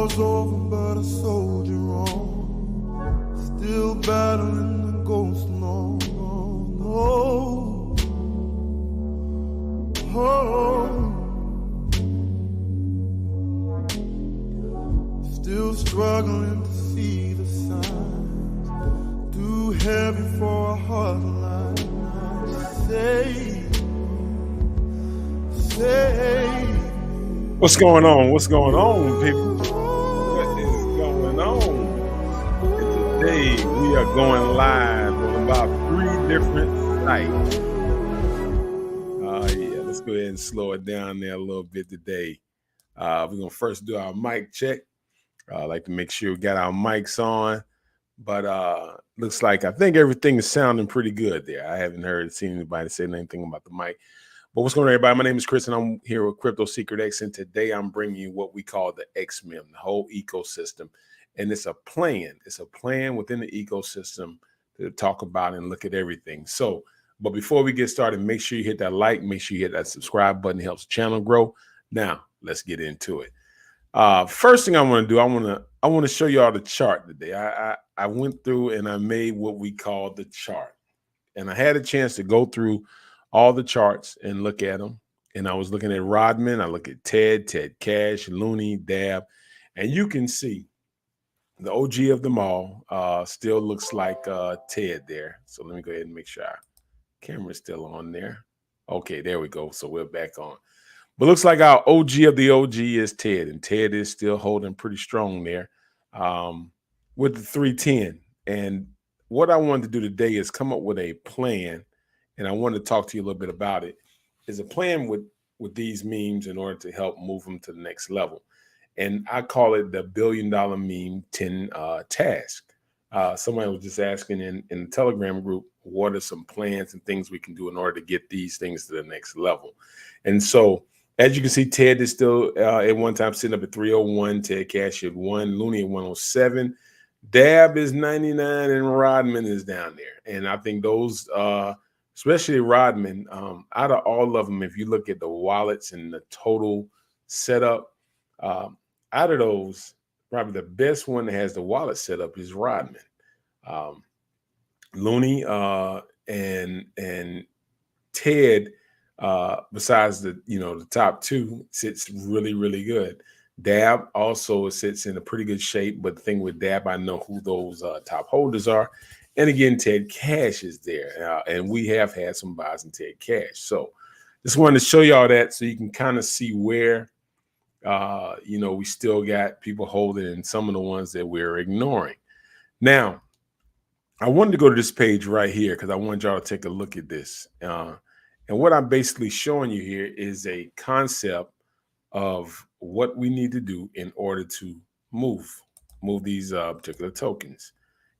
war's over, but a soldier on, still battling the ghost. No, no, no. Oh. Still struggling to see the signs, too heavy for a heart like mine. Save. What's going on? What's going on, people? What is going on? And today we are going live on about 3 different sites. Yeah, let's go ahead and slow it down there a little bit today. We're gonna first do our mic check. I like to make sure we got our mics on, but looks like I think everything is sounding pretty good there. I haven't seen anybody say anything about the mic. But what's going on, everybody? My name is Chris, and I'm here with Crypto Secret X, and today I'm bringing you what we call the XMEM, the whole ecosystem, and it's a plan. It's a plan within the ecosystem to talk about and look at everything. So, but before we get started, make sure you hit that like, make sure you hit that subscribe button. It helps the channel grow. Now, let's get into it. First thing I want to do, I want to show you all the chart today. I went through and I made what we call the chart, and I had a chance to go through all the charts and look at them. And I was looking at Rodman. I look at Ted Cash, Looney, Dab, and you can see the OG of them all still looks like Ted there. So let me go ahead and make sure our camera's still on there. Okay, there we go. So we're back on. But looks like our OG of the OG is Ted, and Ted is still holding pretty strong there with the 310. And what I wanted to do today is come up with a plan, and I wanted to talk to you a little bit about it. Is a plan with these memes in order to help move them to the next level. And I call it the $1 billion meme 10 task. Somebody was just asking in the Telegram group, what are some plans and things we can do in order to get these things to the next level? And so, as you can see, Ted is still at one time sitting up at 301. Ted Cash at 1. Looney at 107. Dab is 99, and Rodman is down there. And I think those, especially Rodman, out of all of them, if you look at the wallets and the total setup, out of those, probably the best one that has the wallet setup is Rodman. Looney and Ted. Besides the top two, sits really, really good. Dab also sits in a pretty good shape, but the thing with Dab, I know who those top holders are. And again, Ted Cash is there, and we have had some buys in Ted Cash. So just wanted to show y'all that so you can kind of see where we still got people holding and some of the ones that we're ignoring. Now, I wanted to go to this page right here because I wanted y'all to take a look at this. And what I'm basically showing you here is a concept of what we need to do in order to move these particular tokens.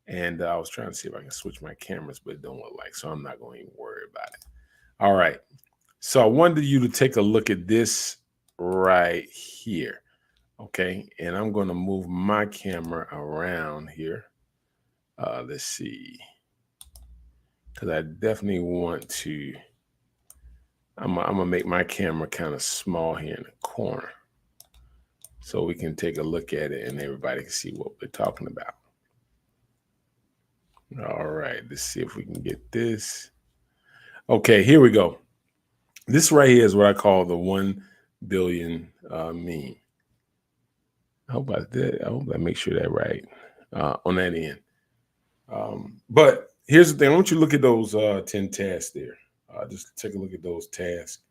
And I was trying to see if I can switch my cameras, but it don't look like, so I'm not going to even worry about it. All right. So I wanted you to take a look at this right here. Okay. And I'm going to move my camera around here. Let's see. Because I definitely want to. I'm gonna make my camera kind of small here in the corner so we can take a look at it and everybody can see what we're talking about. All right, let's see if we can get this. Okay, here we go. This right here is what I call the 1 billion meme. I hope I make sure that right on that end. But here's the thing. I want you to look at those 10 tasks there. Just take a look at those tasks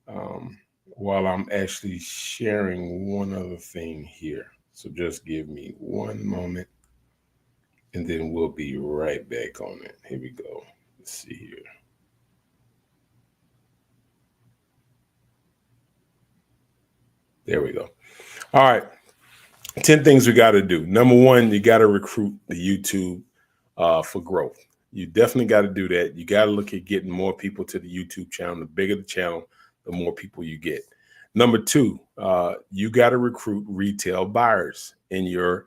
while I'm actually sharing one other thing here. So just give me one moment and then we'll be right back on it. Here we go. Let's see here. There we go. All right. 10 things we got to do. Number one, you got to recruit the YouTube for growth. You definitely got to do that. You got to look at getting more people to the YouTube channel. The bigger the channel, the more people you get. Number two, you got to recruit retail buyers in your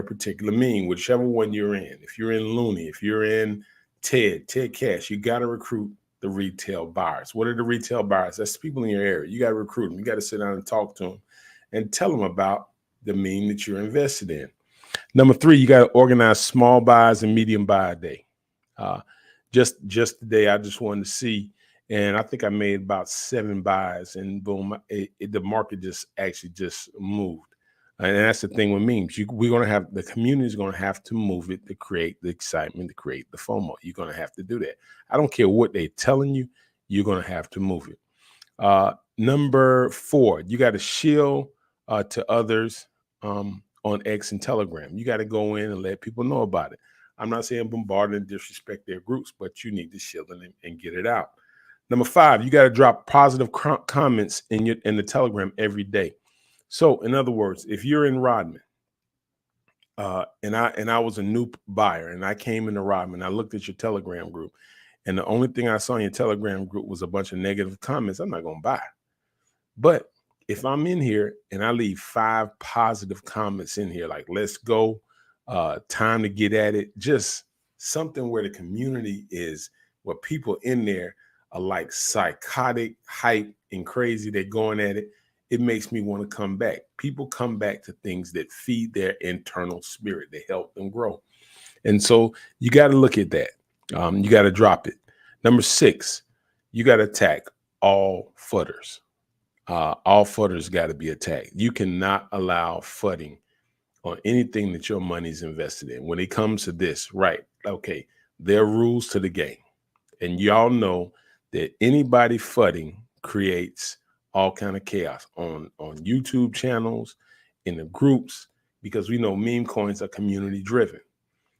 particular meme, whichever one you're in. If you're in Looney, if you're in Ted Cash, you got to recruit the retail buyers. What are the retail buyers? That's the people in your area. You got to recruit them. You got to sit down and talk to them and tell them about the meme that you're invested in. Number 3, you got to organize small buys and medium buy a day. Uh, just today, I just wanted to see, and I think I made about 7 buys, and boom, the market just actually just moved. And that's the thing with memes. We're going to have, the community is going to have to move it to create the excitement, to create the FOMO. You're going to have to do that. I don't care what they're telling you. You're going to have to move it. Number 4, you got to shield to others on X and Telegram. You got to go in and let people know about it. I'm not saying bombard and disrespect their groups, but you need to shield them and get it out. Number 5, you got to drop positive comments in the Telegram every day. So, in other words, if you're in Rodman, and I was a new buyer, and I came into Rodman, I looked at your Telegram group, and the only thing I saw in your Telegram group was a bunch of negative comments, I'm not going to buy. But if I'm in here and I leave 5 positive comments in here, like let's go, time to get at it, just something where the community is, where people in there are like psychotic, hype, and crazy, they're going at it, it makes me want to come back. People come back to things that feed their internal spirit, they help them grow. And so you got to look at that. You got to drop it. Number 6, you got to attack all footers. All footers got to be attacked. You cannot allow footing on anything that your money's invested in. When it comes to this, right? Okay, there are rules to the game. And y'all know that anybody footing creates all kind of chaos on YouTube channels, in the groups, because we know meme coins are community driven.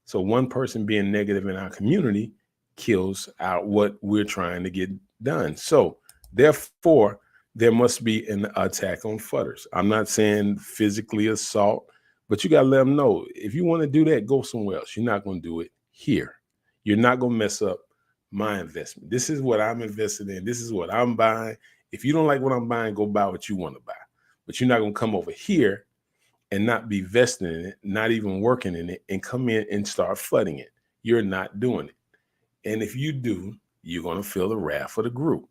So one person being negative in our community kills out what we're trying to get done. So therefore, there must be an attack on footers. I'm not saying physically assault, but you got to let them know, if you want to do that, go somewhere else. You're not going to do it here. You're not going to mess up my investment. This is what I'm invested in. This is what I'm buying. If you don't like what I'm buying, go buy what you want to buy. But you're not going to come over here and not be vested in it, not even working in it, and come in and start flooding it. You're not doing it. And if you do, you're going to feel the wrath of the group.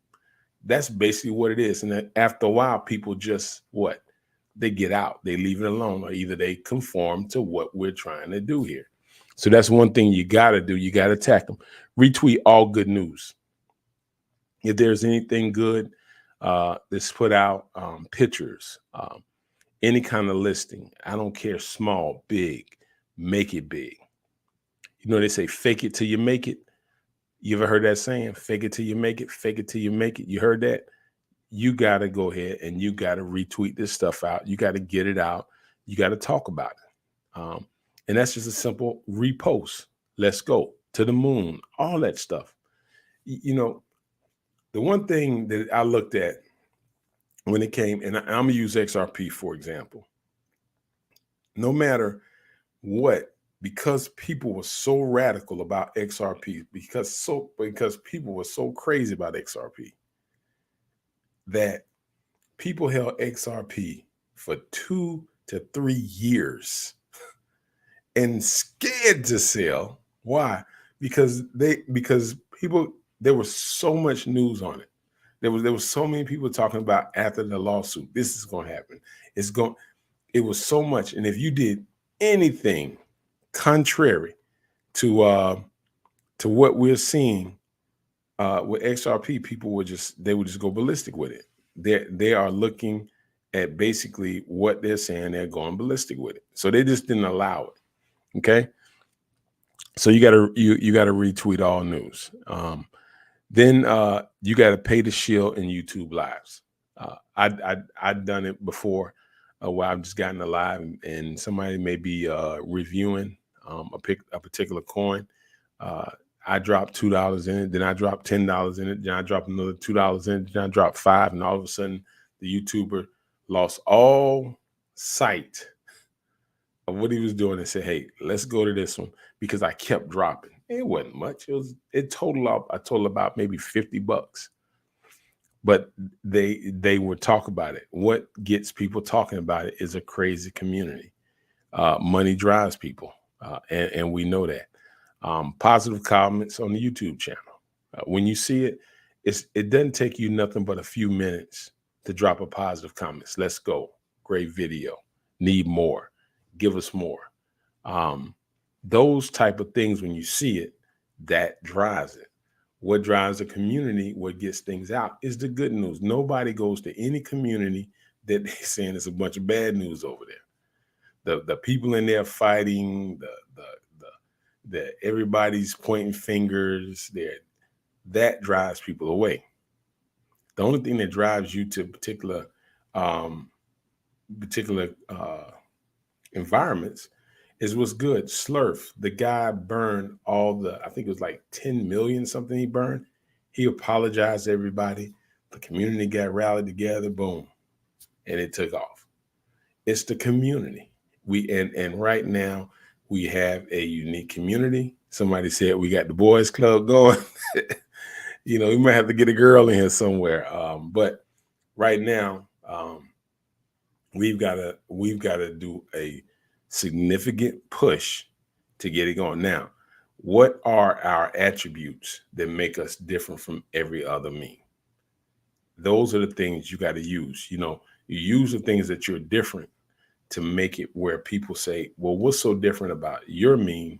That's basically what it is. And then after a while, people just they get out, they leave it alone, or either they conform to what we're trying to do here. So that's one thing you got to do. You got to attack them. Retweet all good news. If there's anything good that's put out, pictures, any kind of listing, I don't care, small, big, make it big. You know, they say fake it till you make it. You ever heard that saying? Fake it till you make it, fake it till you make it. You heard that? You got to go ahead and you got to retweet this stuff out. You got to get it out. You got to talk about it. And that's just a simple repost. Let's go to the moon, all that stuff. You know, the one thing that I looked at when it came, and I'm going to use XRP, for example. No matter what, because people were so radical about XRP, because people were so crazy about XRP, that people held XRP for 2 to 3 years and scared to sell. Why? Because people, there was so much news on it. There was so many people talking about after the lawsuit, this is going to happen. It was so much. And if you did anything contrary to what we're seeing with XRP, people would just go ballistic with it. They are looking at basically what they're saying. They're going ballistic with it. So they just didn't allow it. Okay. So you got to retweet all news. Then you got to pay to shield in YouTube lives. I'd done it before, where I've just gotten a live and somebody may be reviewing a particular coin. I dropped $2 in it, then I dropped $10 in it, then I dropped another $2 in it, then I dropped $5, and all of a sudden the YouTuber lost all sight of what he was doing and said, "Hey, let's go to this one," because I kept dropping. It wasn't much. It totaled up. I totaled about maybe $50. But they would talk about it. What gets people talking about it is a crazy community. Money drives people, and we know that. Positive comments on the YouTube channel. When you see it, it doesn't take you nothing but a few minutes to drop a positive comments. Let's go. Great video. need more, give us more. Um, those type of things, when you see it, that drives it. What drives the community, what gets things out, is the good news. Nobody goes to any community that they're saying it's a bunch of bad news over there. The people in there fighting, the everybody's pointing fingers there, that drives people away. The only thing that drives you to um, particular environments is what's good. Slurf, the guy burned all the, I think it was like 10 million something he burned. He apologized to everybody. The community got rallied together, boom, and it took off. It's the community. And right now we have a unique community. Somebody said we got the boys club going. We might have to get a girl in here somewhere. But right now, we've got to do a significant push to get it going. Now, what are our attributes that make us different from every other meme? Those are the things you got to use. You use the things that you're different to make it where people say, well, what's so different about your meme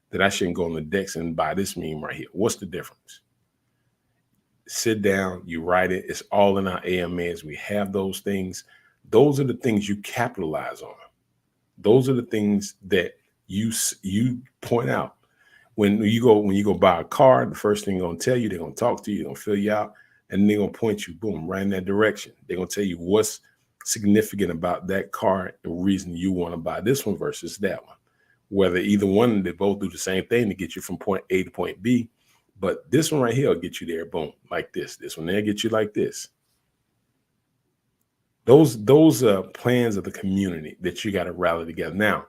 that I shouldn't go on the Dex and buy this meme right here? What's the difference? Sit down, you write it. It's all in our AMAs. We have those things. Those are the things you capitalize on. Those are the things that you point out. When you go buy a car, the first thing they're going to tell you, they're going to talk to you, they're going to fill you out, and they're going to point you, boom, right in that direction. They're going to tell you what's significant about that car, the reason you want to buy this one versus that one. Whether either one, they both do the same thing to get you from point A to point B. But this one right here will get you there, boom, like this. This one there get you like this. Those are plans of the community that you got to rally together. Now,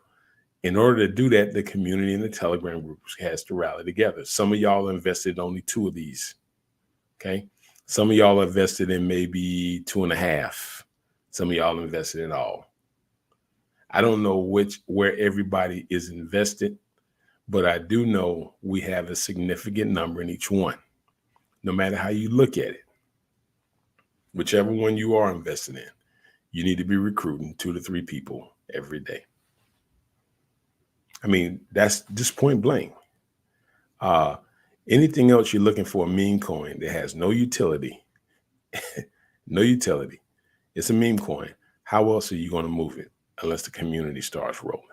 in order to do that, the community and the Telegram groups has to rally together. Some of y'all invested in only 2 of these. Okay. Some of y'all invested in maybe 2.5. Some of y'all invested in all. I don't know where everybody is invested, but I do know we have a significant number in each one, no matter how you look at it. Whichever one you are invested in, you need to be recruiting 2 to 3 people every day. I mean, that's just point blank. Anything else you're looking for a meme coin that has no utility, no utility, it's a meme coin. How else are you going to move it unless the community starts rolling?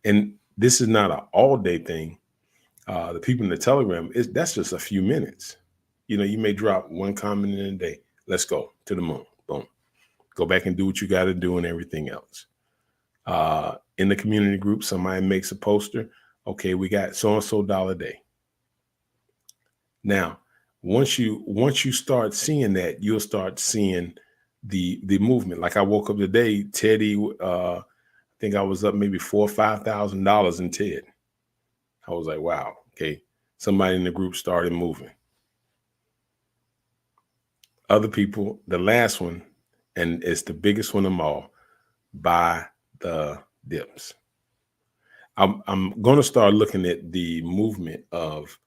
And this is not an all-day thing. The people in the Telegram, that's just a few minutes. You may drop one comment in a day. Let's go to the moon. Boom. Go back and do what you got to do and everything else. In the community group, somebody makes a poster. Okay, we got so-and-so dollar a day. Now, once you start seeing that, you'll start seeing the movement. Like I woke up today, Teddy, I think I was up maybe $4,000 or $5,000 in TED. I was like, wow, okay. Somebody in the group started moving. Other people, the last one, and it's the biggest one of them all, buy the dips. I'm going to start looking at the movement of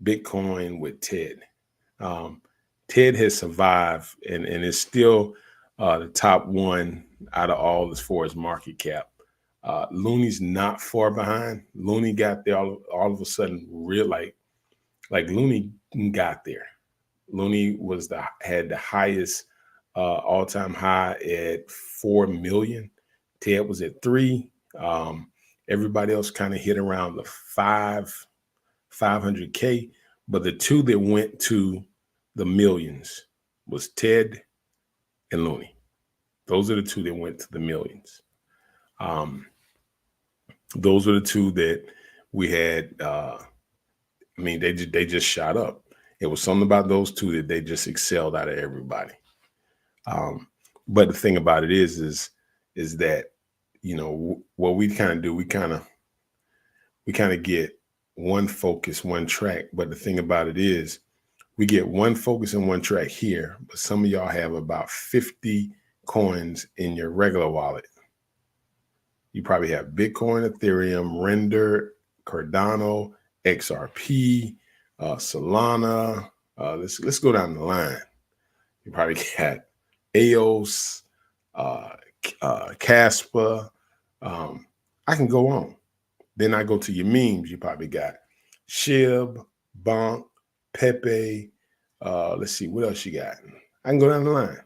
Bitcoin with TED. TED has survived and is still the top one out of all as far as market cap. Looney's not far behind. Looney got there all of a sudden, real like Looney got there. Looney had the highest all-time high at 4 million. TED was at 3. Everybody else kind of hit around the 500K, but the 2 that went to the millions was TED and Looney. Those are the 2 that went to the millions. Those are the 2 that we had. They just shot up. It was something about those 2 that they just excelled out of everybody. But the thing about it is that, what we kind of do, we kind of get one focus, one track. But the thing about it is we get one focus and one track here, but some of y'all have about 50 coins in your regular wallet. You probably have Bitcoin, Ethereum, Render, Cardano, XRP, Solana. Let's go down the line. You probably got EOS, Casper. I can go on. Then I go to your memes. You probably got Shib, Bonk, Pepe. Let's see, what else you got? I can go down the line.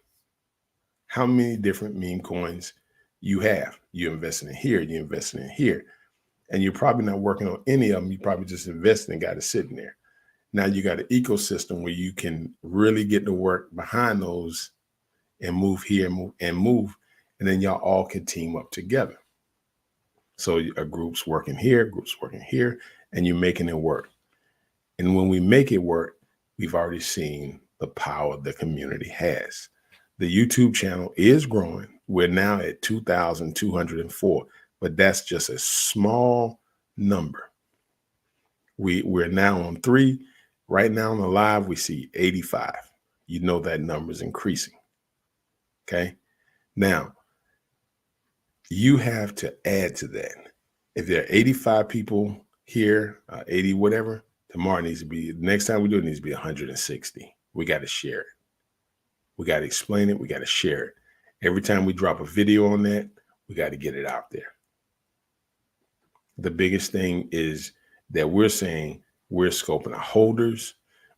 How many different meme coins you have? You're investing in here, you're investing in here. And you're probably not working on any of them. You probably just invested and got it sitting there. Now you got an ecosystem where you can really get to work behind those and move here and move. And then y'all all can team up together. So a group's working here, and you're making it work. And when we make it work, we've already seen the power the community has. The YouTube channel is growing. We're now at 2,204, but that's just a small number. We're now on 3. Right now on the live, we see 85. You know that number is increasing. Okay. Now, you have to add to that. If there are 85 people here, 80, whatever, tomorrow needs to be, next time we do it, needs to be 160. We got to share it. We got to explain it. We got to share it. Every time we drop a video on that, we got to get it out there. The biggest thing is that we're saying we're scoping our holders.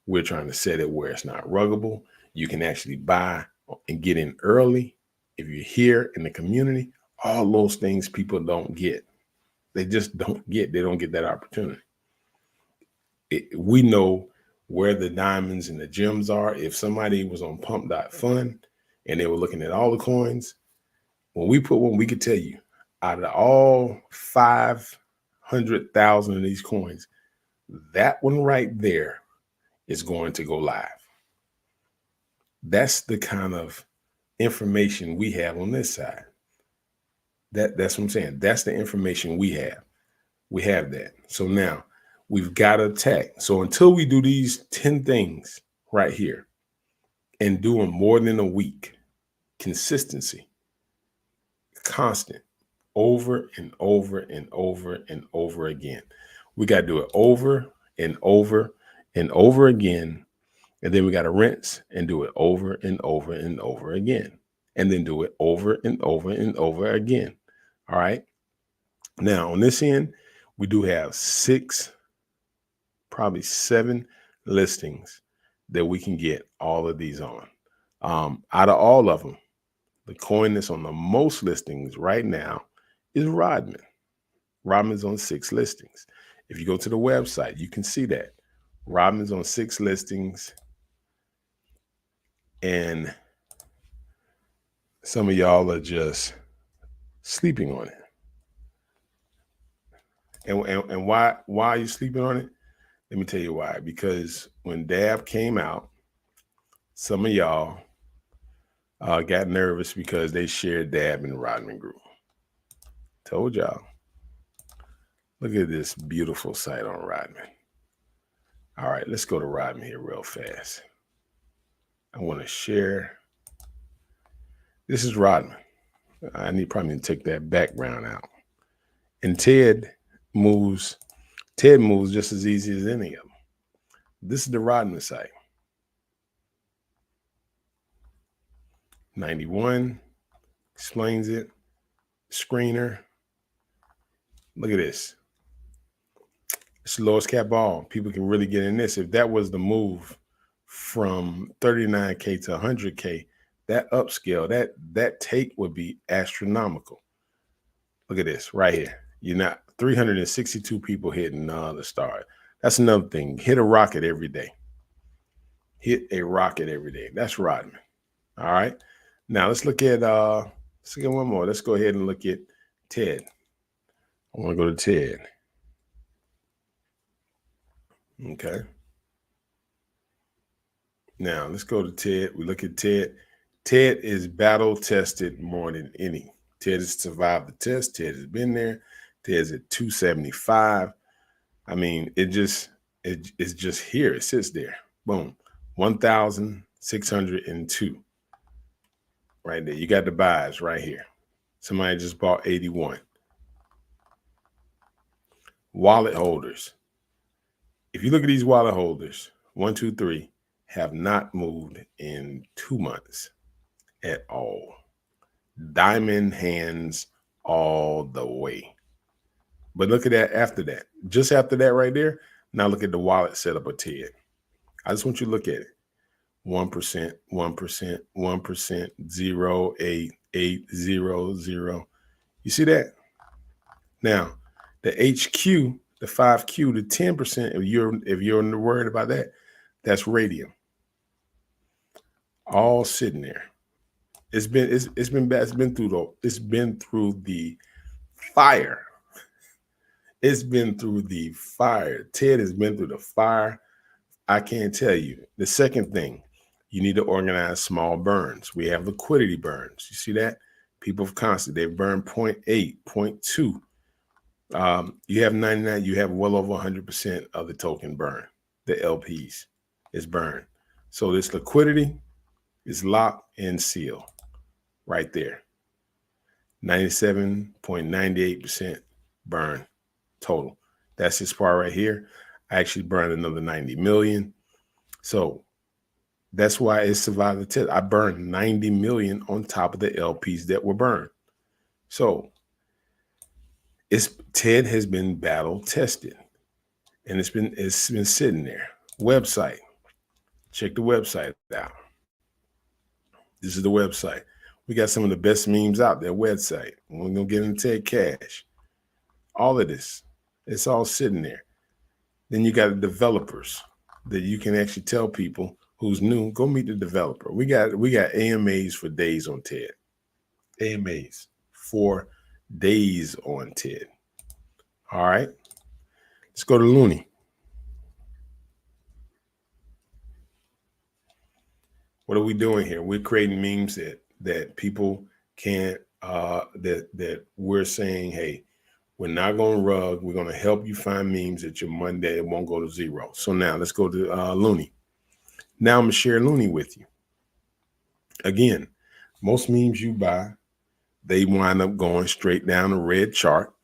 We're trying to set it where it's not ruggable. You can actually buy and get in early. If you're here in the community, all those things people don't get. They just don't get. They don't get that opportunity. We know where the diamonds and the gems are. If somebody was on pump.fun and they were looking at all the coins, when we put one, we could tell you out of all 500,000 of these coins, that one right there is going to go live. That's the kind of information we have on this side. That's what I'm saying. That's the information we have. We have that. So now we've got to attack. So until we do these 10 things right here and do them more than a week, consistency, constant, over and over and over and over again. We got to do it over and over and over again. And then we got to rinse and do it over and over and over again. And then do it over and over and over again. All right. Now on this end, we do have 6, probably 7 listings that we can get all of these on. Out of all of them, the coin that's on the most listings right now is Rodman. Rodman's on 6 listings. If you go to the website, you can see that. Rodman's on 6 listings. And some of y'all are just sleeping on it. And why are you sleeping on it? Let me tell you why. Because when Dab came out, some of y'all got nervous because they shared Dab in the Rodman group. Told y'all. Look at this beautiful site on Rodman. All right, let's go to Rodman here real fast. I want to share. This is Rodman. I probably need to take that background out. And Ted moves just as easy as any of them. This is the Rodman site. 91 explains it. Screener. Look at this. It's the lowest cap ball. People can really get in this. If that was the move from 39K to 100K, that upscale, that take would be astronomical. Look at this right here. You're not 362 people hitting the start. That's another thing. Hit a rocket every day. Hit a rocket every day. That's Rodman. All right. Now let's look at one more. Let's go ahead and look at Ted. I want to go to Ted. Okay. Now let's go to Ted. We look at Ted. Ted is battle tested more than any. Ted has survived the test. Ted has been there. Ted's at 275. I mean, it's just here. It sits there. Boom. 1,602. Right there. You got the buys right here. Somebody just bought 81. Wallet holders. If you look at these wallet holders, 1, 2, 3, have not moved in 2 months at all. Diamond hands all the way. But look at that after that. Just after that right there, now look at the wallet setup of Ted. I just want you to look at it. 1%, 1%, 1%, 0, 8, 8, 0, 0. You see that? Now, the HQ, the 5Q, the 10%, if you're worried about that, that's radium. All sitting there. It's been bad. It's been through the fire. It's been through the fire. Ted has been through the fire. I can't tell you. The second thing, you need to organize small burns. We have liquidity burns. You see that? People have constant. They've burned 0.8, 0.2. You have 99. You have well over 100% of the token burn. The LPs is burned. So this liquidity is locked and sealed right there. 97.98% burn total. That's this part right here. I actually burned another 90 million. So that's why it survived the test. I burned 90 million on top of the LPs that were burned. So Ted has been battle tested, and it's been sitting there. Website. Check the website out. This is the website. We got some of the best memes out there. Website. We're gonna get into Ted Cash. All of this. It's all sitting there. Then you got the developers that you can actually tell people who's new, go meet the developer. We got AMAs for days on TED. AMAs for days on TED. All right. Let's go to Looney. What are we doing here? We're creating memes that people can't that we're saying, hey, we're not going to rug. We're going to help you find memes that your Monday it won't go to zero. So now let's go to Looney. Now I'm going to share Looney with you. Again, most memes you buy, they wind up going straight down the red chart,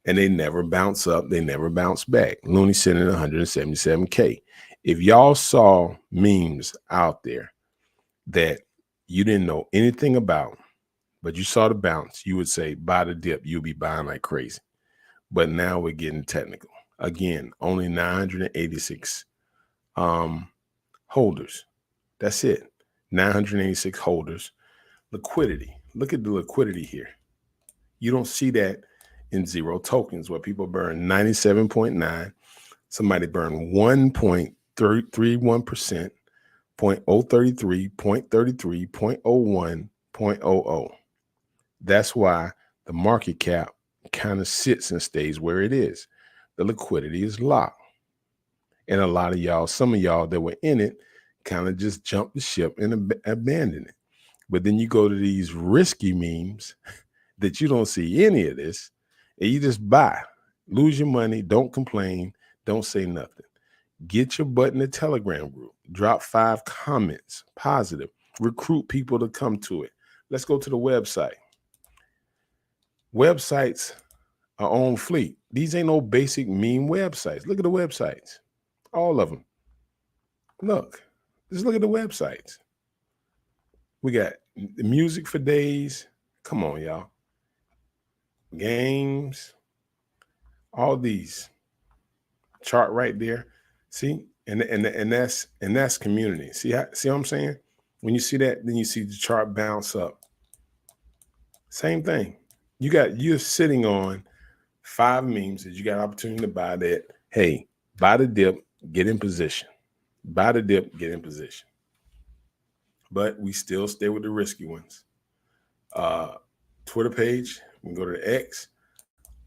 and they never bounce up. They never bounce back. Looney sitting at 177K. If y'all saw memes out there that you didn't know anything about, but you saw the bounce, you would say, buy the dip. You'll be buying like crazy. But now we're getting technical. Again, only 986 holders. That's it. 986 holders. Liquidity. Look at the liquidity here. You don't see that in zero tokens where people burn 97.9. Somebody burned 1.31%, 0.033, 0.33, 0.01, 0.00. That's why the market cap kind of sits and stays where it is. The liquidity is locked. And a lot of y'all, some of y'all that were in it, kind of just jumped the ship and abandoned it. But then you go to these risky memes that you don't see any of this, and you just buy, lose your money, don't complain, don't say nothing. Get your butt in the Telegram group, drop 5 comments, positive, recruit people to come to it. Let's go to the website. Websites are on fleek. These ain't no basic meme websites. Look at the websites, all of them. Look, just look at the websites. We got the music for days. Come on, y'all. Games, all these chart right there. See, and that's community. See what I'm saying? When you see that, then you see the chart bounce up. Same thing. You're sitting on 5 memes that you got opportunity to buy that. Hey, buy the dip, get in position. Buy the dip, get in position. But we still stay with the risky ones. Twitter page, we can go to the X.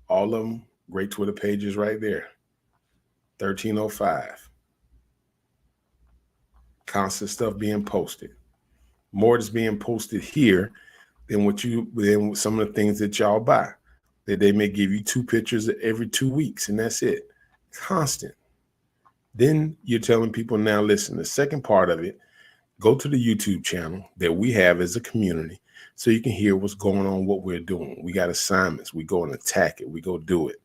All of them, great Twitter pages right there. 1305. Constant stuff being posted. More is being posted here than some of the things that y'all buy. That they may give you 2 pictures every 2 weeks, and that's it. Constant. Then you're telling people, now listen, the second part of it, go to the YouTube channel that we have as a community so you can hear what's going on, what we're doing. We got assignments. We go and attack it. We go do it.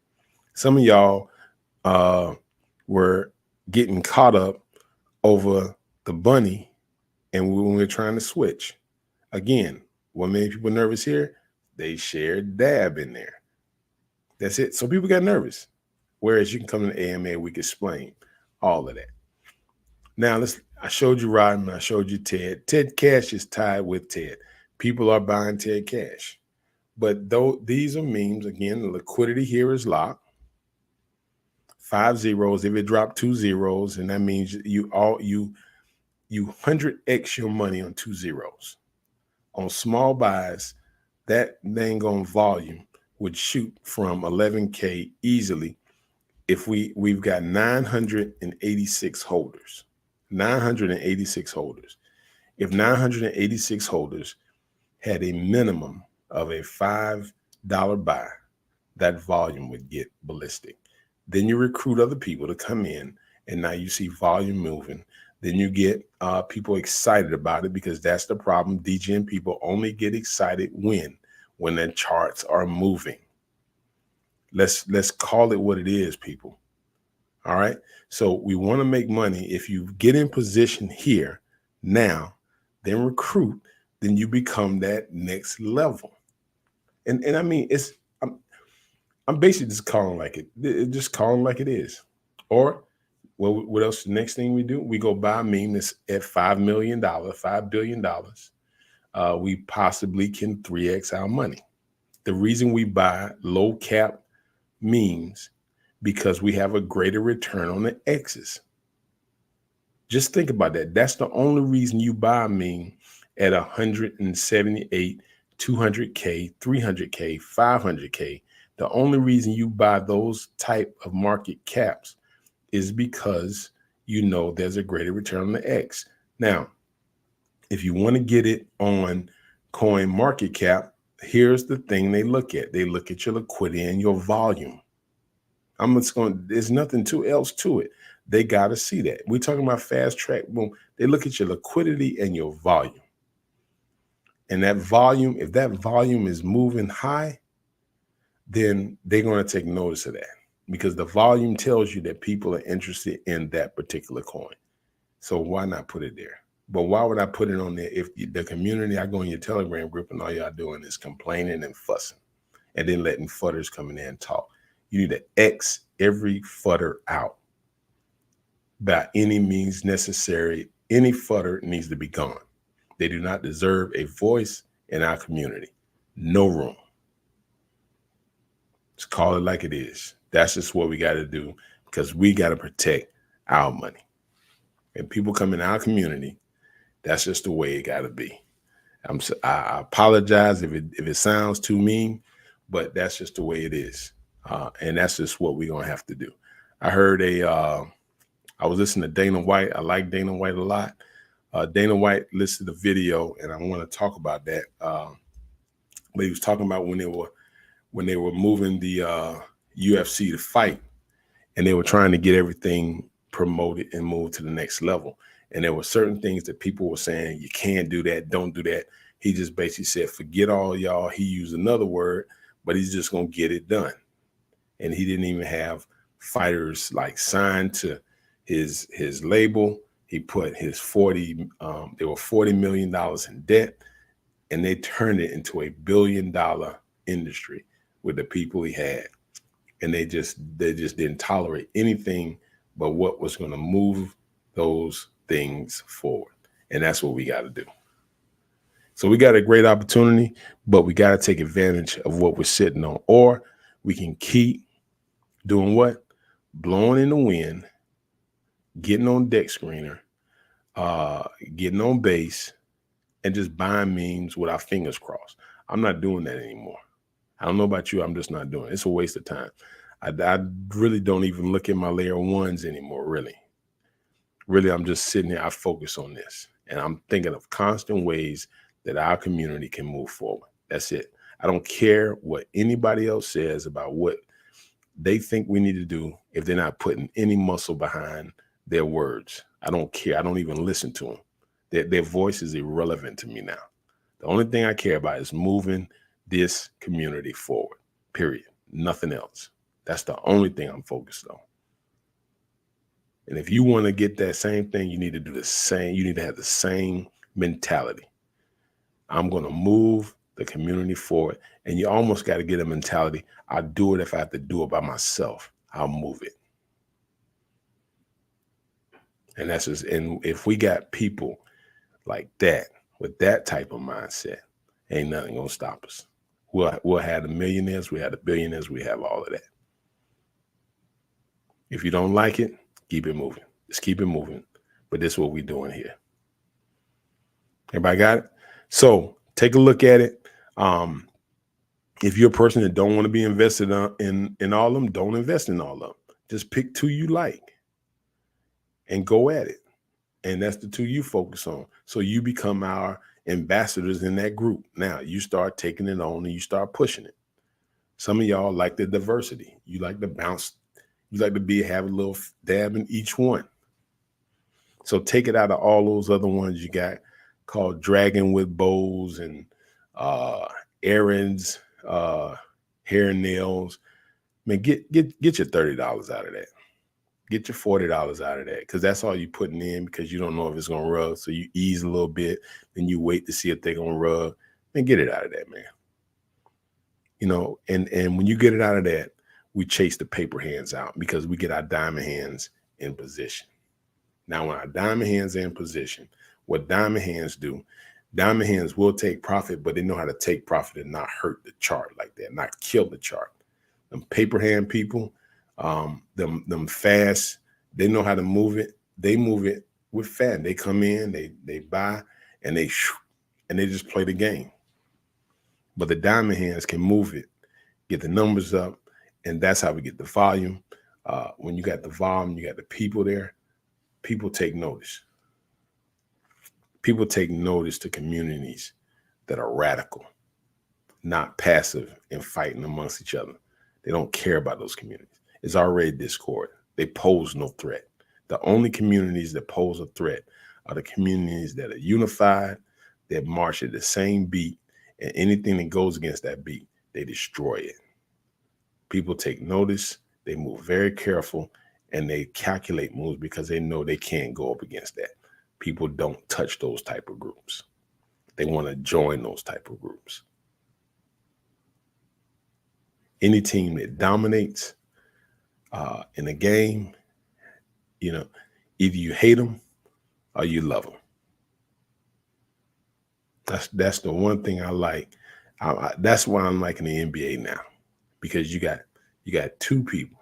Some of y'all were getting caught up over the bunny and when we're trying to switch. Again, What made people nervous here? They shared dab in there. That's it. So people got nervous. Whereas you can come to the AMA, we can explain all of that. Now I showed you Rodman, I showed you Ted. Ted Cash is tied with Ted. People are buying Ted Cash. But though these are memes, again, the liquidity here is locked. 5 zeros. If it dropped 2 zeros, and that means you 100x your money on 2 zeros. On small buys, that dang on volume would shoot from 11K easily if we've got 986 holders. 986 holders. If 986 holders had a minimum of a $5 buy, that volume would get ballistic. Then you recruit other people to come in, and now you see volume moving. Then you get people excited about it, because that's the problem. DGM people only get excited when the charts are moving. Let's call it what it is, people. All right. So we want to make money. If you get in position here now, then recruit, then you become that next level. And I mean, I'm basically just calling like it is. Or what else? The next thing we do, we go buy a meme that's at $5 million, $5 billion. We possibly can 3x our money. The reason we buy low cap memes, because we have a greater return on the X's. Just think about that. That's the only reason you buy a meme at 178, 200K, 300K, 500K. The only reason you buy those type of market caps is because you know there's a greater return on the X. Now, if you want to get it on coin market cap, here's the thing they look at. They look at your liquidity and your volume. There's nothing else to it. They got to see that. We're talking about fast track. Boom. They look at your liquidity and your volume. And that volume, if that volume is moving high, then they're going to take notice of that, because the volume tells you that people are interested in that particular coin. So why not put it there? But why would I put it on there if the community, I go in your Telegram group and all y'all doing is complaining and fussing and then letting fudders come in there and talk? You need to X every fudder out by any means necessary. Any fudder needs to be gone. They do not deserve a voice in our community. No room. Just call it like it is. That's just what we got to do, because we got to protect our money. And people come in our community, that's just the way it got to be. I apologize if it sounds too mean, but that's just the way it is. And that's just what we're going to have to do. I heard I was listening to Dana White. I like Dana White a lot. Dana White listed a video, and I want to talk about that. But he was talking about when they were moving the UFC to fight, and they were trying to get everything promoted and moved to the next level. And there were certain things that people were saying, you can't do that, don't do that. He just basically said, forget all y'all. He used another word, but he's just going to get it done. And he didn't even have fighters like signed to his label. He put his they were $40 million in debt, and they turned it into a $1 billion industry with the people he had. And they just didn't tolerate anything but what was going to move those things forward. And that's what we got to do. So we got a great opportunity, but we got to take advantage of what we're sitting on, or we can keep doing what? Blowing in the wind, getting on deck screener, getting on base, and just buying memes with our fingers crossed. I'm not doing that anymore. I don't know about you. I'm just not doing it. It's a waste of time. I really don't even look at my layer ones anymore, really. Really, I'm just sitting here. I focus on this. And I'm thinking of constant ways that our community can move forward. That's it. I don't care what anybody else says about what they think we need to do if they're not putting any muscle behind their words. I don't care. I don't even listen to them. Their voice is irrelevant to me now. The only thing I care about is moving this community forward, period. Nothing else. That's the only thing I'm focused on. And if you want to get that same thing, you need to do the same. You need to have the same mentality. I'm going to move the community forward. And you almost got to get a mentality. I'll do it if I have to do it by myself. I'll move it. And that's just, and if we got people like that, with that type of mindset, ain't nothing going to stop us. We'll have the millionaires, we have the billionaires, we have all of that. If you don't like it, keep it moving. Just keep it moving. But this is what we're doing here. Everybody got it? So take a look at it. If you're a person that don't want to be invested in all of them, don't invest in all of them. Just pick two you like and go at it. And that's the two you focus on. So you become our ambassadors in that group. Now you start taking it on and you start pushing it. Some of y'all like the diversity. You like to bounce. You like to have a little dab in each one. So take it out of all those other ones you got called Dragon with Bows and errands, hair and nails. Man, get your $30 out of that. Get your $40 out of that, because that's all you're putting in, because you don't know if it's going to rub. So you ease a little bit, then you wait to see if they're going to rub, and get it out of that, man. You know, and when you get it out of that, we chase the paper hands out, because we get our diamond hands in position. Now, when our diamond hands are in position, what diamond hands do, diamond hands will take profit, but they know how to take profit and not hurt the chart like that, not kill the chart. Them paper hand people, them fast, they know how to move it. They move it with fat. They come in, they buy, and they just play the game. But the diamond hands can move it, get the numbers up, and that's how we get the volume. When you got the volume, you got the people there. People take notice. People take notice to communities that are radical, not passive and fighting amongst each other. They don't care about those communities. It's already discord. They pose no threat. The only communities that pose a threat are the communities that are unified, that march at the same beat, and anything that goes against that beat, they destroy it. People take notice, they move very careful, and they calculate moves because they know they can't go up against that. People don't touch those type of groups. They want to join those type of groups. Any team that dominates in a game, you know, either you hate them or you love them. That's the one thing I like. That's why I'm liking the NBA now, because you got two people.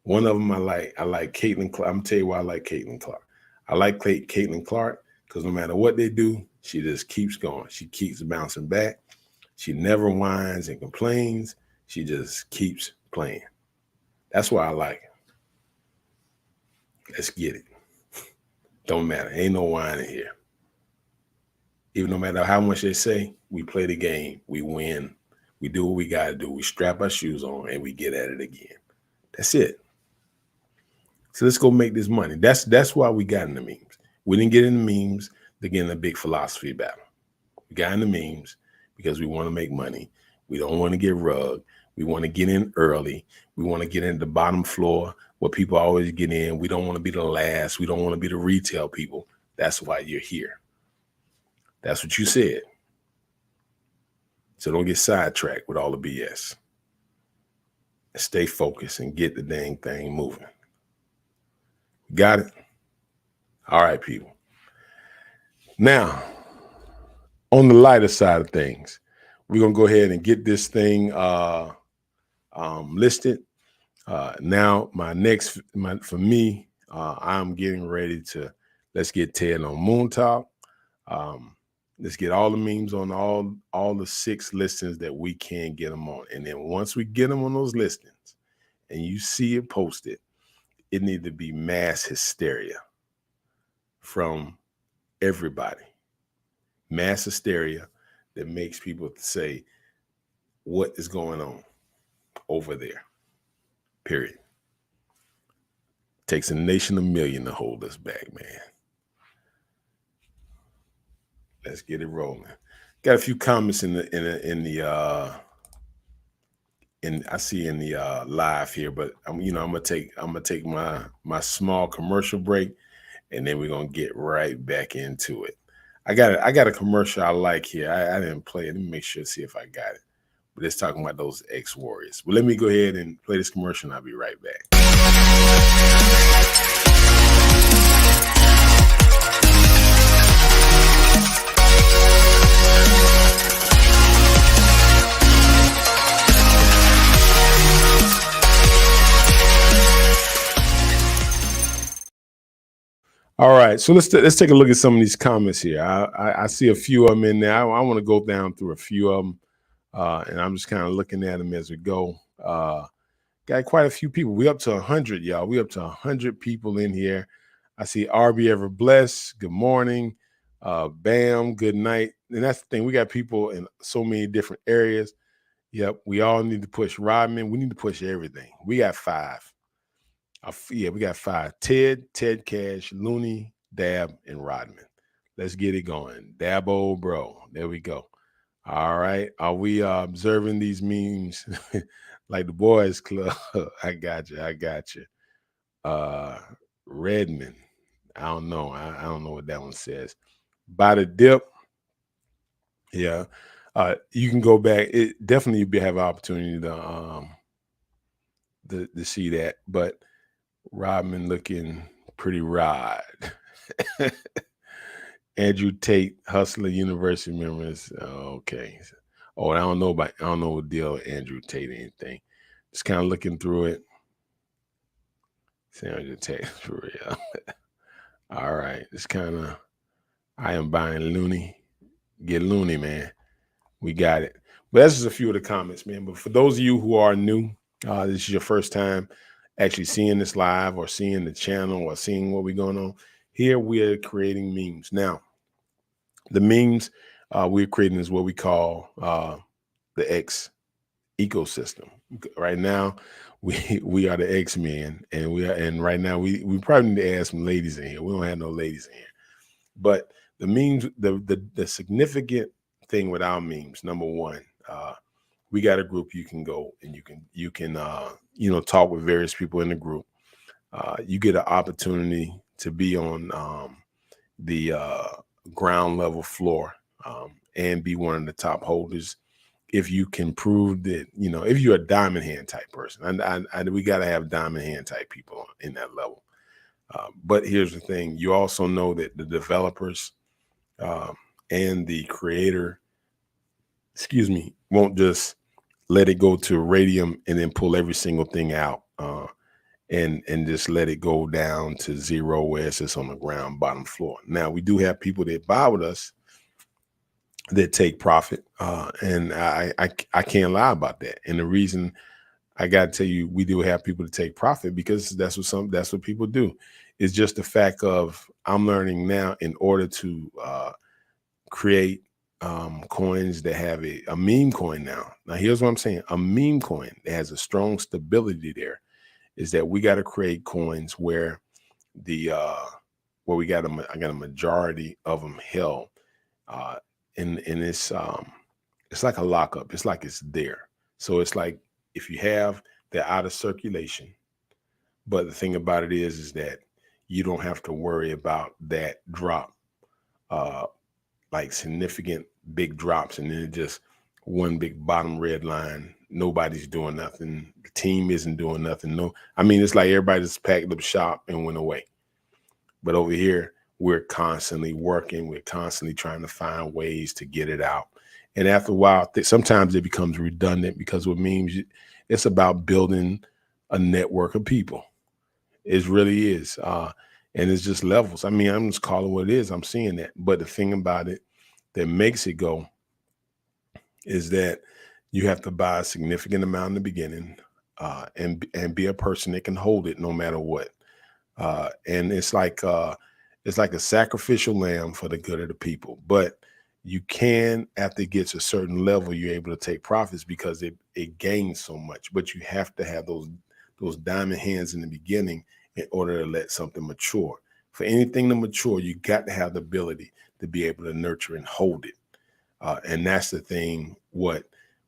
One of them I like Caitlin Clark. I'm gonna tell you why I like Caitlin Clark. I like Caitlin Clark because no matter what they do, she just keeps going. She keeps bouncing back. She never whines and complains. She just keeps playing. That's why I like it. Let's get it. Don't matter. Ain't no whining here. Even no matter how much they say, we play the game. We win. We do what we got to do. We strap our shoes on and we get at it again. That's it. So let's go make this money. That's why we got in the memes. We didn't get in the memes to get in a big philosophy battle. We got in the memes because we want to make money. We don't want to get rugged. We want to get in early. We want to get in the bottom floor where people always get in. We don't want to be the last. We don't want to be the retail people. That's why you're here. That's what you said. So don't get sidetracked with all the BS. Stay focused and get the dang thing moving. Got it? All right, people. Now, on the lighter side of things, we're going to go ahead and get this thing listed. Now, for me, I'm getting ready to, let's get Ted on Moon Talk. Let's get all the memes on all the 6 listings that we can get them on. And then once we get them on those listings and you see it posted, it needs to be mass hysteria from everybody. Mass hysteria that makes people say, what is going on over there? Period. Takes a nation of million to hold us back, man. Let's get it rolling. Got a few comments in I see in the live here, but I'm gonna take my small commercial break, and then we're gonna get right back into it. I got a commercial I like here. I didn't play it. Let me make sure, see if I got it. But it's talking about those ex-warriors. But let me go ahead and play this commercial and I'll be right back. All right, so let's take a look at some of these comments here. I see a few of them in there. I want to go down through a few of them, and I'm just kind of looking at them as we go. Got quite a few people. We up to 100, y'all. We up to 100 people in here. I see RB Ever Blessed. Good morning. Bam. Good night. And that's the thing. We got people in so many different areas. Yep. We all need to push Rodman. We need to push everything. We got 5. We got 5. Ted Cash, Looney, Dab, and Rodman. Let's get it going. Dabo, bro. There we go. All right. Are we observing these memes like the boys club? I got you. Redman. I don't know. I don't know what that one says. By the dip. Yeah. You can go back. It definitely you have an opportunity to see that. But Rodman looking pretty rod. Andrew Tate, Hustler University members. Okay. Oh, I don't know what deal with Andrew Tate or anything. Just kind of looking through it. Andrew Tate for real. All right. It's kind of I am buying Looney. Get Looney, man. We got it. But that's just a few of the comments, man. But for those of you who are new, this is your first time actually seeing this live or seeing the channel or seeing what we're going on. Here we are creating memes. Now, the memes we're creating is what we call the X ecosystem. Right now, we are the X-Men, and right now we probably need to add some ladies in here. We don't have no ladies in here. But the memes, the significant thing with our memes, number one, we got a group you can go and you can talk with various people in the group. You get an opportunity to be on the ground level floor and be one of the top holders if you can prove that, if you're a diamond hand type person. And we got to have diamond hand type people in that level. But here's the thing. You also know that the developers and the creator, won't just let it go to radium and then pull every single thing out and just let it go down to zero where it's just on the ground bottom floor. Now, we do have people that buy with us that take profit, and I can't lie about that. And the reason I got to tell you, we do have people to take profit because that's what people do. It's just the fact of I'm learning now in order to create coins that have a meme coin now. Now, here's what I'm saying. A meme coin that has a strong stability there is that we got to create coins where I got a majority of them held. And it's like a lockup. It's like it's there. So it's like if you have, they're out of circulation. But the thing about it is that you don't have to worry about that drop, like significant big drops, and then just one big bottom red line. Nobody's doing nothing. The team isn't doing nothing. It's like everybody just packed up shop and went away. But over here, we're constantly working. We're constantly trying to find ways to get it out. And after a while, sometimes it becomes redundant because with memes, it's about building a network of people. It really is. And it's just levels. I'm just calling what it is. I'm seeing that. But the thing about it that makes it go is that you have to buy a significant amount in the beginning and be a person that can hold it no matter what. And it's like a sacrificial lamb for the good of the people. But you can, after it gets a certain level, you're able to take profits because it gains so much. But you have to have those diamond hands in the beginning in order to let something mature. For anything to mature, you got to have the ability to be able to nurture and hold it. And that's the thing what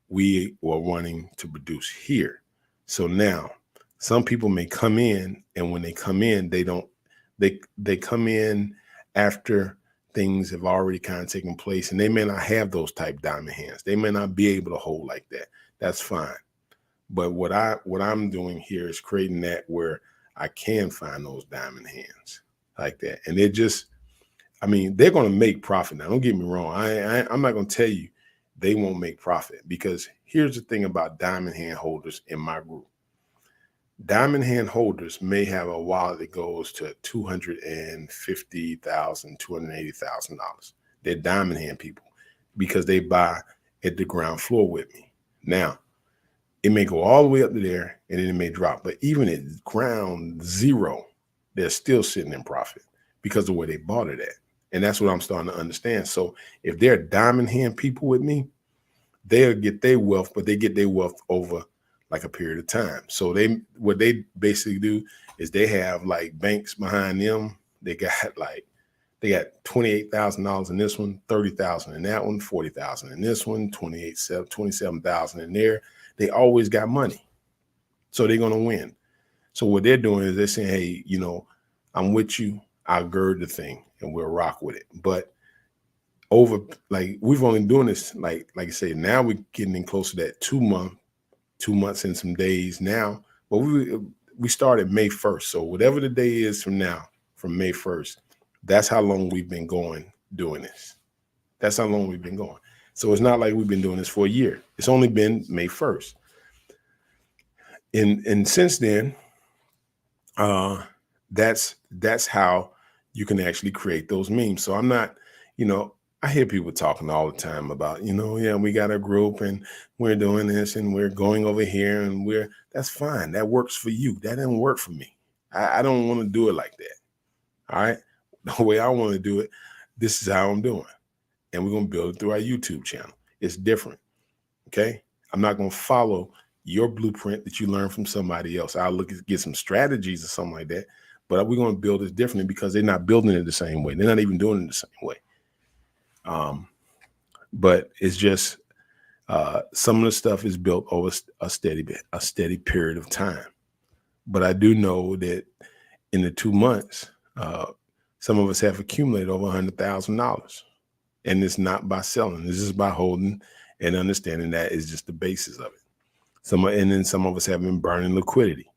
we were wanting to produce here. So now some people may come in, and when they come in, they come in after things have already kind of taken place, and they may not have those type diamond hands. They may not be able to hold like that. That's fine. But what I'm doing here is creating that where I can find those diamond hands like that. And they're just, I mean, they're going to make profit. Now, don't get me wrong. I'm not going to tell you they won't make profit, because here's the thing about diamond hand holders in my group. Diamond hand holders may have a wallet that goes to $250,000, $280,000. They're diamond hand people because they buy at the ground floor with me. Now, it may go all the way up to there and then it may drop. But even at ground zero, they're still sitting in profit because of where they bought it at. And that's what I'm starting to understand. So if they're diamond hand people with me, they'll get their wealth, but they get their wealth over like a period of time. So what they basically do is they have like banks behind them. They got $28,000 in this one, $30,000 in that one, $40,000 in this one, $27,000 in there. They always got money. So they're going to win. So what they're doing is they're saying, hey, I'm with you. I'll gird the thing and we'll rock with it. But we've only doing this, like I say, now we're getting in close to that 2 months and some days now. But we started May 1st. So whatever the day is from now, from May 1st, that's how long we've been doing this. That's how long we've been going. So it's not like we've been doing this for a year. It's only been May 1st. And since then, that's how you can actually create those memes. So I'm not, I hear people talking all the time about, yeah, we got a group and we're doing this and we're going over here and that's fine. That works for you. That didn't work for me. I don't want to do it like that. All right. The way I want to do it, this is how I'm doing. And we're going to build it through our YouTube channel. It's different. Okay. I'm not going to follow your blueprint that you learn from somebody else. I'll get some strategies or something like that, but we're going to build it differently because they're not building it the same way. They're not even doing it the same way. But it's just some of the stuff is built over a steady period of time. But I do know that in the 2 months, some of us have accumulated over $100,000, and it's not by selling. This is by holding and understanding that is just the basis of it. And then some of us have been burning liquidity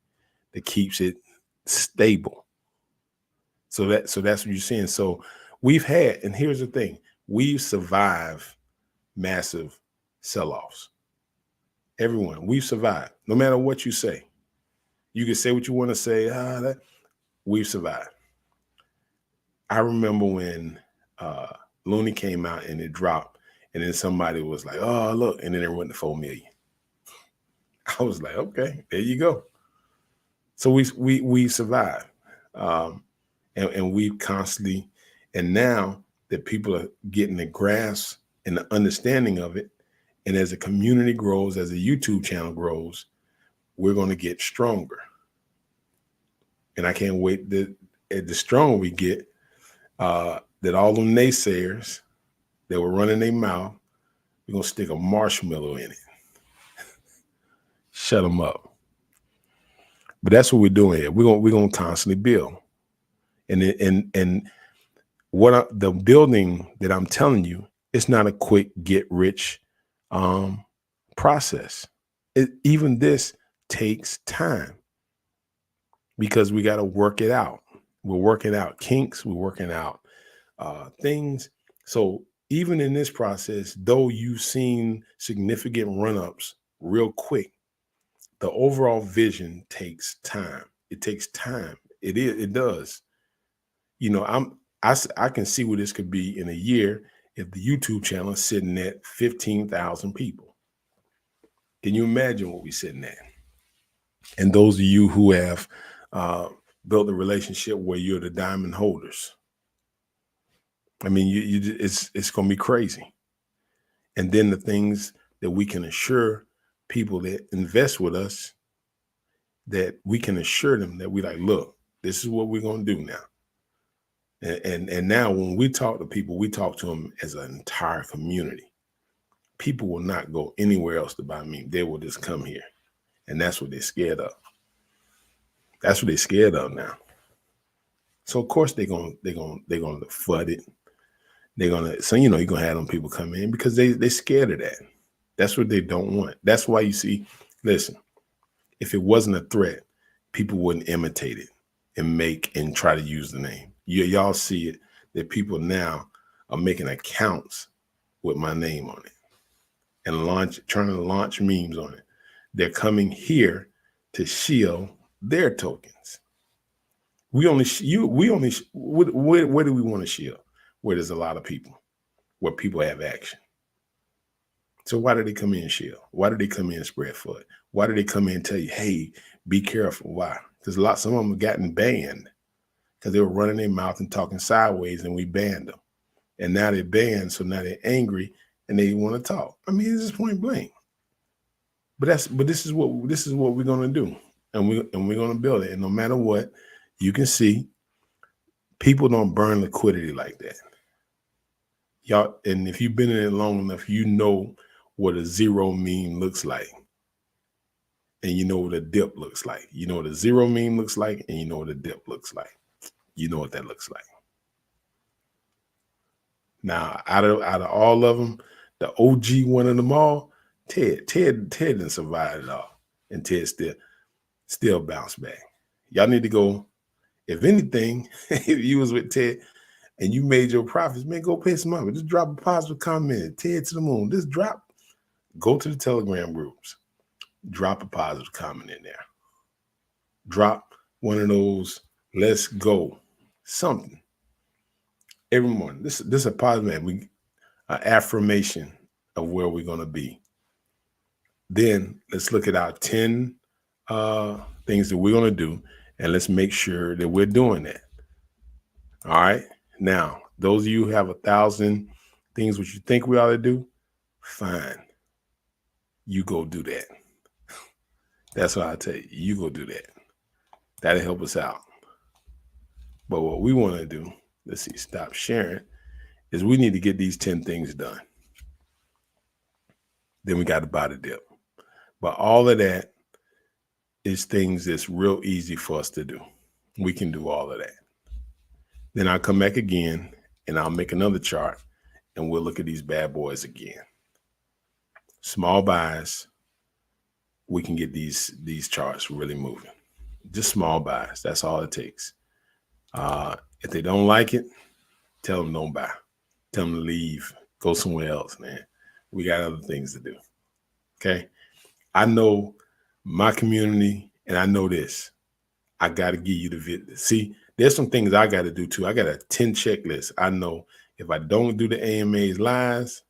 that keeps it stable. So that's what you're seeing. So we've had, and here's the thing, we've survived massive sell-offs. Everyone, we've survived. No matter what you say, you can say what you want to say. We've survived. I remember when Looney came out and it dropped, and then somebody was like, "Oh, look," and then it went to 4 million. I was like, "Okay, there you go." So we survived, and we've constantly, and now that people are getting the grasp and the understanding of it, and as the community grows, as the YouTube channel grows, we're going to get stronger. And I can't wait that the stronger we get, that all them naysayers that were running their mouth, we're going to stick a marshmallow in it. Shut them up. But that's what we're doing here. We're going to constantly build. And what the building that I'm telling you, it's not a quick get rich process. Even this takes time because we got to work it out. We're working out kinks. We're working out things. So even in this process, though you've seen significant run-ups real quick, the overall vision takes time. It takes time. It does. I can see where this could be in a year if the YouTube channel is sitting at 15,000 people. Can you imagine what we're sitting at? And those of you who have built a relationship where you're the diamond holders, I mean, it's going to be crazy. And then the things that we can assure people that invest with us, that we can assure them that we like, look, this is what we're going to do now. And now when we talk to people, we talk to them as an entire community. People will not go anywhere else to buy meat. They will just come here. And that's what they're scared of. That's what they're scared of now. So of course they're going to flood it. They're gonna, so you're gonna have them people come in because they scared of that. That's what they don't want. That's why you see, listen, if it wasn't a threat, people wouldn't imitate it and try to use the name. Y'all see it that people now are making accounts with my name on it and trying to launch memes on it. They're coming here to shield their tokens. We only where do we want to shield? Where there's a lot of people, where people have action. So why do they come in and shield? Why do they come in and spread foot? Why do they come in and tell you, hey, be careful? Why? Because some of them have gotten banned because they were running their mouth and talking sideways, and we banned them. And now they're banned, so now they're angry and they want to talk. I mean, it's just point blank. But this is what we're gonna do, and we're gonna build it. And no matter what, you can see people don't burn liquidity like that. Y'all, and if you've been in it long enough, you know what a zero meme looks like. And you know what a dip looks like. You know what a zero meme looks like, and you know what a dip looks like. You know what that looks like. Now, out of all of them, the OG one of them all, Ted didn't survive it all. And Ted still bounced back. Y'all need to go, if anything, if you was with Ted and you made your profits, man, go pay some money. Just drop a positive comment. Ted to the moon. Just go to the Telegram groups. Drop a positive comment in there. Drop one of those, let's go, something. Every morning. This is a positive, man. An affirmation of where we're going to be. Then let's look at our 10 things that we're going to do, and let's make sure that we're doing that. All right. Now, those of you who have 1,000 things which you think we ought to do, fine. You go do that. That's what I tell you. You go do that. That'll help us out. But what we want to do, let's see, stop sharing, is we need to get these 10 things done. Then we got to buy the dip. But all of that is things that's real easy for us to do. We can do all of that. Then I'll come back again and I'll make another chart and we'll look at these bad boys again. Small buys, we can get these charts really moving. Just small buys. That's all it takes. If they don't like it, tell them don't buy. Tell them to leave. Go somewhere else, man. We got other things to do. Okay? I know my community, and I know this. I got to give you the video. See, there's some things I got to do too. I got a 10 checklist. I know if I don't do the AMAs lives,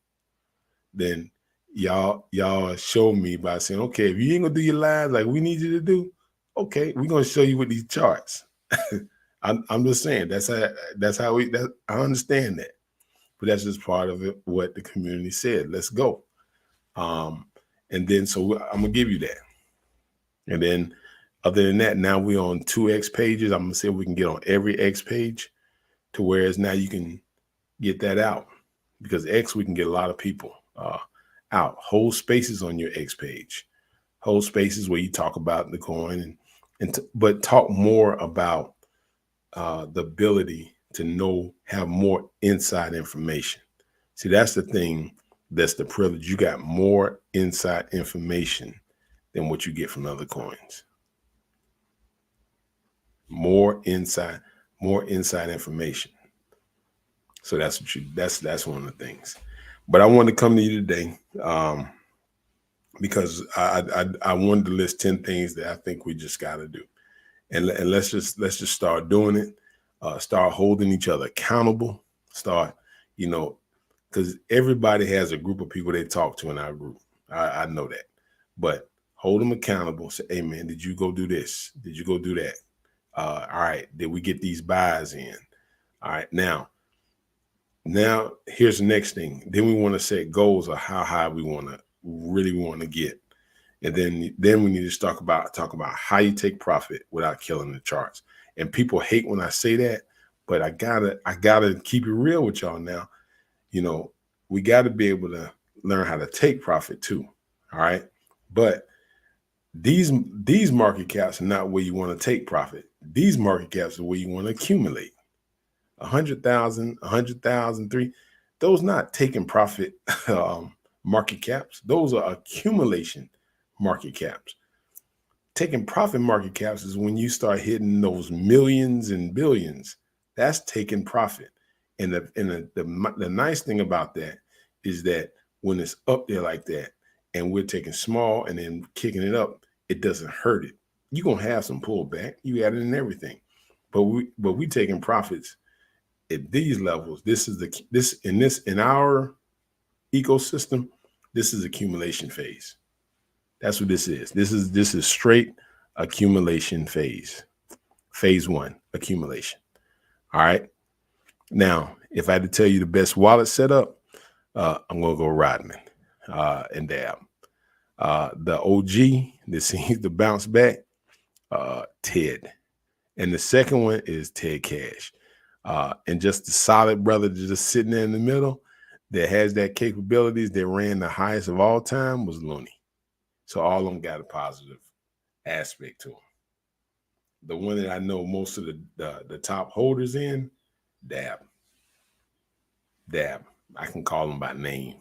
then y'all show me by saying, okay, if you ain't gonna do your lives like we need you to do, okay, we're gonna show you with these charts. I'm just saying that's how I understand that, but that's just part of it. What the community said. Let's go. And then so I'm gonna give you that, and then other than that, now we're on 2X pages. I'm gonna see if we can get on every X page, to whereas now you can get that out, because X we can get a lot of people out. Hold spaces on your X page. Hold spaces where you talk about the coin but talk more about the ability to have more inside information. See, that's the thing. That's the privilege. You got more inside information than what you get from other coins. More inside information. So that's one of the things. But I wanted to come to you today because I wanted to list 10 things that I think we just got to do, and let's just start doing it. Start holding each other accountable. Start, because everybody has a group of people they talk to in our group. I know that, but hold them accountable. Say, hey man, did you go do this? Did you go do that? All right, did we get these buys in? All right, now here's the next thing. Then we want to set goals of how high we really want to get. And then we need to talk about how you take profit without killing the charts. And people hate when I say that, but I gotta keep it real with y'all now. We gotta be able to learn how to take profit too. All right. But these market caps are not where you want to take profit. These market caps are where you want to accumulate. 100,000, 100,000, 3. Those not taking profit market caps. Those are accumulation market caps. Taking profit market caps is when you start hitting those millions and billions. That's taking profit. And the nice thing about that is that when it's up there like that, and we're taking small and then kicking it up, it doesn't hurt it. You're gonna have some pullback. You got it in everything, but we taking profits at these levels. This is in our ecosystem. This is accumulation phase. That's what this is. This is straight accumulation phase. Phase one, accumulation. All right. Now, if I had to tell you the best wallet setup, I'm gonna go Rodman and Dab. The OG that seems to bounce back, Ted. And the second one is Ted Cash. And just the solid brother just sitting there in the middle that has that capabilities that ran the highest of all time was Looney. So all of them got a positive aspect to them. The one that I know most of the top holders in, Dab. I can call them by name.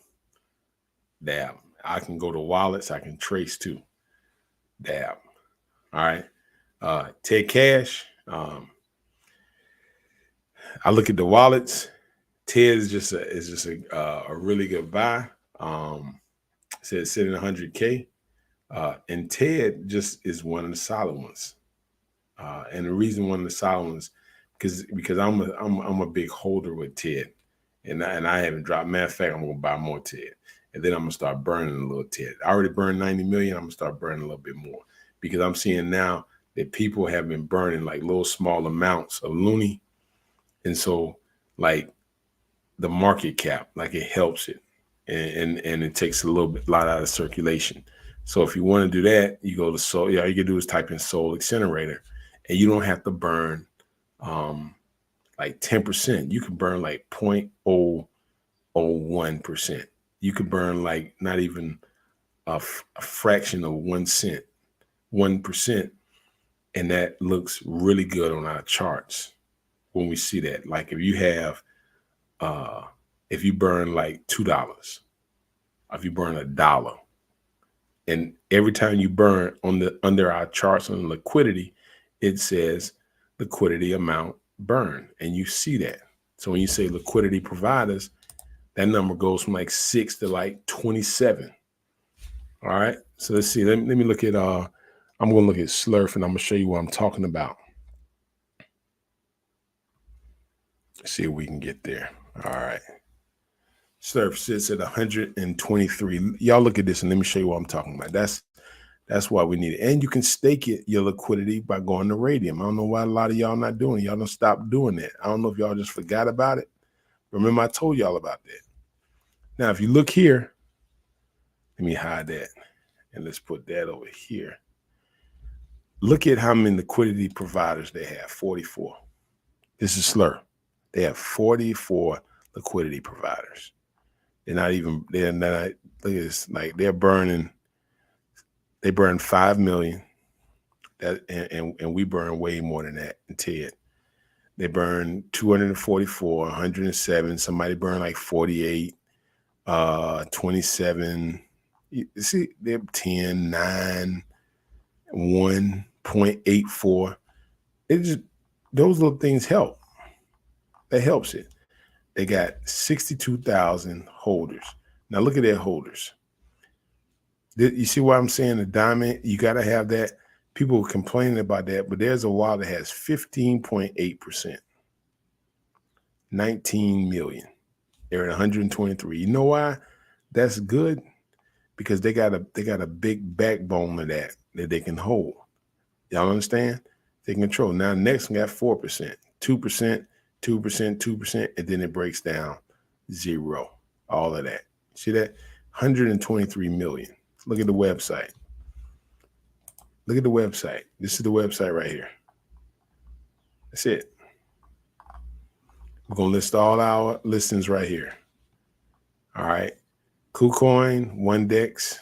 Dab. I can go to wallets. I can trace too. Dab. All right. Ted Cash. I look at the wallets. Ted is just a really good buy. Said sitting 100K. And Ted just is one of the solid ones. And the reason one of the solid ones, because I'm a big holder with Ted, and I haven't dropped. Matter of fact, I'm gonna buy more Ted, and then I'm gonna start burning a little Ted. I already burned 90 million. I'm gonna start burning a little bit more because I'm seeing now that people have been burning like little small amounts of Looney, and so like the market cap, like it helps it, and it takes a lot out of circulation. So if you want to do that, you go to Soul. Yeah, all you can do is type in Soul Accelerator, and you don't have to burn like 10%. You can burn like 0.001%. You could burn like not even a fraction of 1 cent, 1%, and that looks really good on our charts when we see that. Like if you have, if you burn like $2, if you burn $1. And every time you burn under our charts on liquidity, it says liquidity amount burn, and you see that. So when you say liquidity providers, that number goes from like 6 to like 27. All right. So let's see. Let me look at. I'm going to look at Slurf, and I'm going to show you what I'm talking about. Let's see if we can get there. All right. Slurf sits at 123. Y'all look at this, and let me show you what I'm talking about. That's why we need it. And you can stake your liquidity by going to Radium. I don't know why a lot of y'all not doing it. Y'all don't stop doing that. I don't know if y'all just forgot about it. Remember I told y'all about that. Now, if you look here, let me hide that. And let's put that over here. Look at how many liquidity providers they have, 44. This is Slur. They have 44 liquidity providers. They're not, look at this, like they burn 5 million. And we burn way more than that in TED. They burn 244, 107. Somebody burn like 48, 27. You see, they're 10, 9, 1.84. It just, those little things help. That helps it. They got 62,000 holders. Now look at their holders. You see what I'm saying? The diamond, you got to have that. People are complaining about that, but there's a wallet that has 15.8%, 19 million. They're at 123. You know why that's good? Because they got a big backbone of that they can hold. Y'all understand? They can control. Now next one got 4%, 2%, 2%, 2%, and then it breaks down 0. All of that. See that? 123 million. Look at the website. Look at the website. This is the website right here. That's it. We're going to list all our listings right here. All right. KuCoin, OneDex.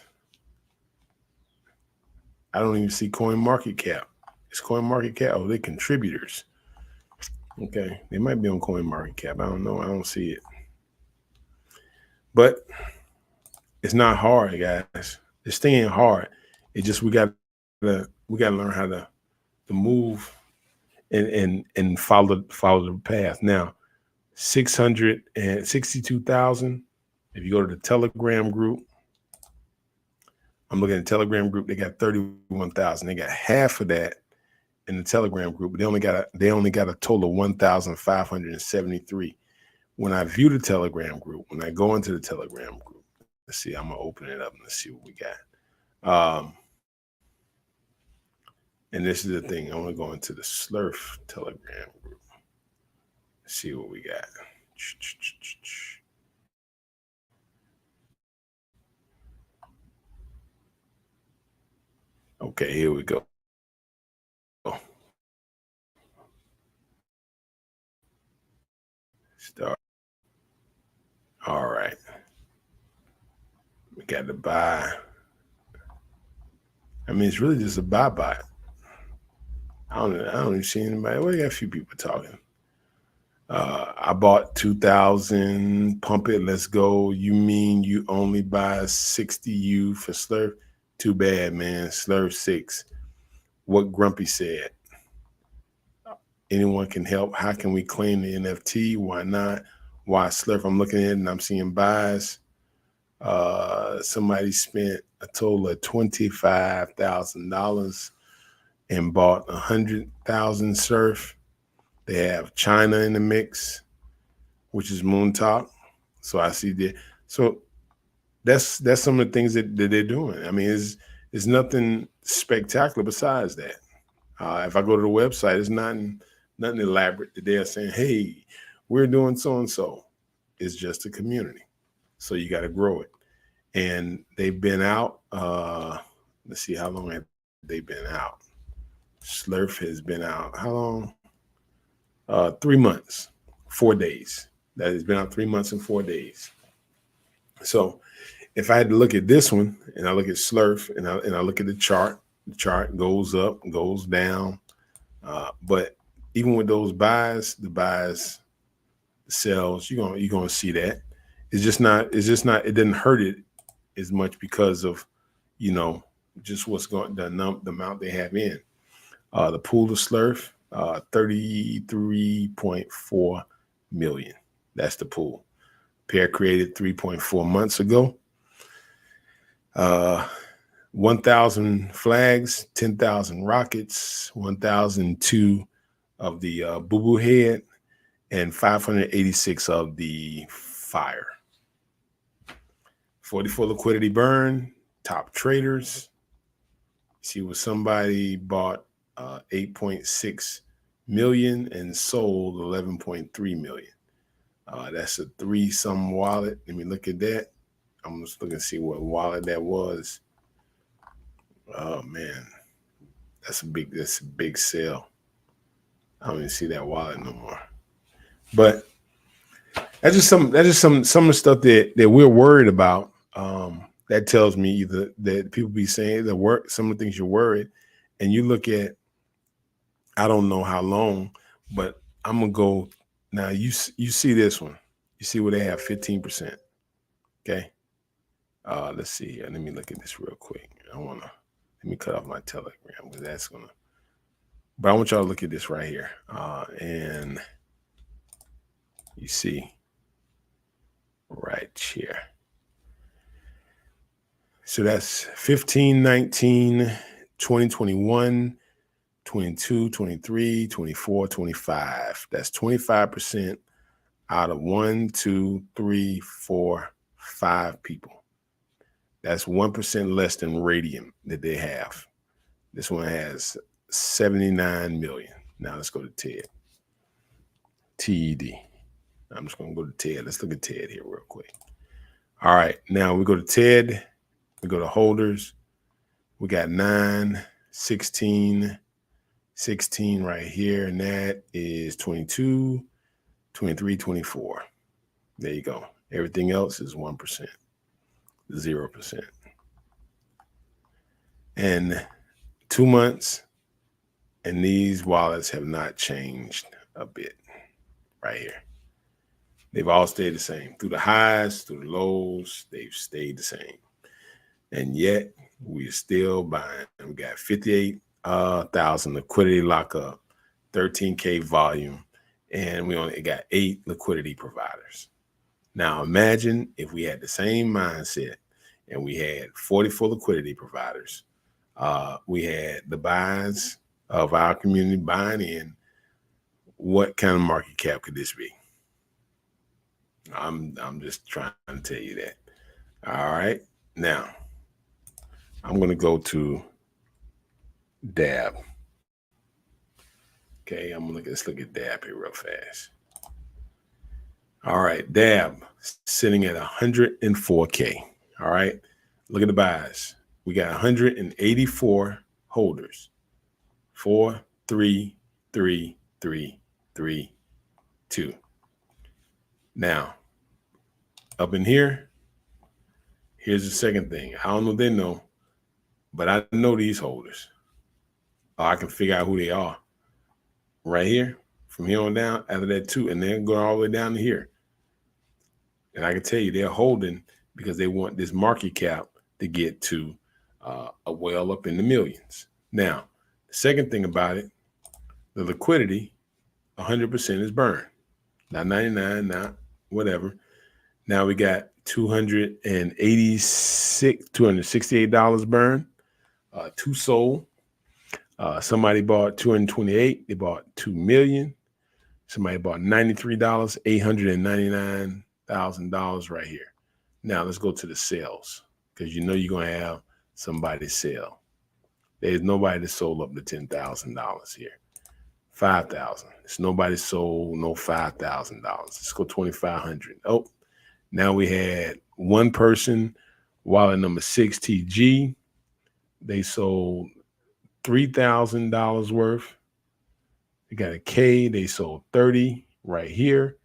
I don't even see CoinMarketCap. It's CoinMarketCap. Oh, they're contributors. Okay. They might be on CoinMarketCap. I don't know. I don't see it. But it's not hard, guys. It's staying hard. It just we gotta learn how to move and follow the path. Now, 662,000. If you go to the Telegram group, I'm looking at the Telegram group. They got 31,000. They got half of that in the Telegram group. They only got a total of 1,573. When I view the Telegram group, when I go into the Telegram group, let's see. I'm gonna open it up and let's see what we got. Um, and this is the thing. I want to go into the Slurf Telegram group. See what we got. Okay, here we go. Start. All right. We got to buy. I mean, it's really just a buy. I don't even see anybody. Well, we got a few people talking. I bought 2,000. Pump it. Let's go. You mean you only buy 60U for Slurf? Too bad, man. Slurf 6. What Grumpy said. Anyone can help. How can we claim the NFT? Why not? Why Slurf? I'm looking at it and I'm seeing buys. Somebody spent a total of $25,000 and bought 100,000 Surf. They have China in the mix, which is Moon Talk. So I see that. So that's some of the things that they're doing. I mean, it's nothing spectacular besides that. If I go to the website, it's nothing elaborate that they're saying, hey, we're doing so and so. It's just a community. So you got to grow it. And they've been out. Let's see, how long have they been out? Slurf has been out. How long? 3 months, 4 days. That has been out 3 months and 4 days. So if I had to look at this one and I look at Slurf and I look at the chart goes up, goes down. But even with those buys, the sells, you're gonna see that. It's just not. It didn't hurt it as much because of, just what's going the amount they have in. The pool of Slurf, 33.4 million. That's the pool. Pair created 3.4 months ago. 1,000 flags, 10,000 rockets, 1,002 of the boo boo head, and 586 of the fire. 44 liquidity burn, top traders. See what somebody bought 8.6 million and sold 11.3 million. That's a 3-some wallet. Let me look at that. I'm just looking to see what wallet that was. Oh man, that's a big sale. I don't even see that wallet no more. But that's just some of the stuff that we're worried about. That tells me either that people be saying some of the things you're worried, and you look at, I don't know how long, but I'm gonna go now. You see this one? You see where they have 15%? Okay. Let's see here. Let me look at this real quick. Let me cut off my Telegram because that's gonna. But I want y'all to look at this right here, and you see right here. So that's 15, 19, 20, 21, 22, 23, 24, 25. That's 25% out of 1, 2, 3, 4, 5 people. That's 1% less than Radium that they have. This one has 79 million. Now let's go to TED. TED. I'm just going to go to TED. Let's look at TED here real quick. All right. Now we go to TED. We go to holders. We got 9, 16, 16 right here. And that is 22, 23, 24. There you go. Everything else is 1%, 0%. And 2 months, and these wallets have not changed a bit right here. They've all stayed the same. Through the highs, through the lows, they've stayed the same. And yet we're still buying. We got 58,000 liquidity lockup, 13K volume, and we only got 8 liquidity providers. Now imagine if we had the same mindset and we had 44 liquidity providers. We had the buys of our community buying in. What kind of market cap could this be? I'm just trying to tell you that. All right. Now I'm going to go to DAB. Okay, let's look at DAB here real fast. All right, DAB sitting at 104K. All right, look at the buys. We got 184 holders. 4, 3, 3, 3, 3, 2. Now, up in here, here's the second thing. I don't know if they know, but I know these holders. I can figure out who they are. Right here, from here on down, after that 2, and they're going all the way down to here. And I can tell you they're holding because they want this market cap to get to a well up in the millions. Now, the second thing about it, the liquidity, 100% is burned. Not 99, not whatever. Now we got $268 burned, 2 sold. Somebody bought 228. They bought 2 million. Somebody bought $93, $899,000 right here. Now let's go to the sales because you know you're going to have somebody sell. There's nobody that sold up to $10,000 here. 5,000. It's nobody sold no $5,000. Let's go 2,500. Oh, now we had one person, wallet number 6TG. They sold $3,000 worth. They got a K. They sold 30 right here,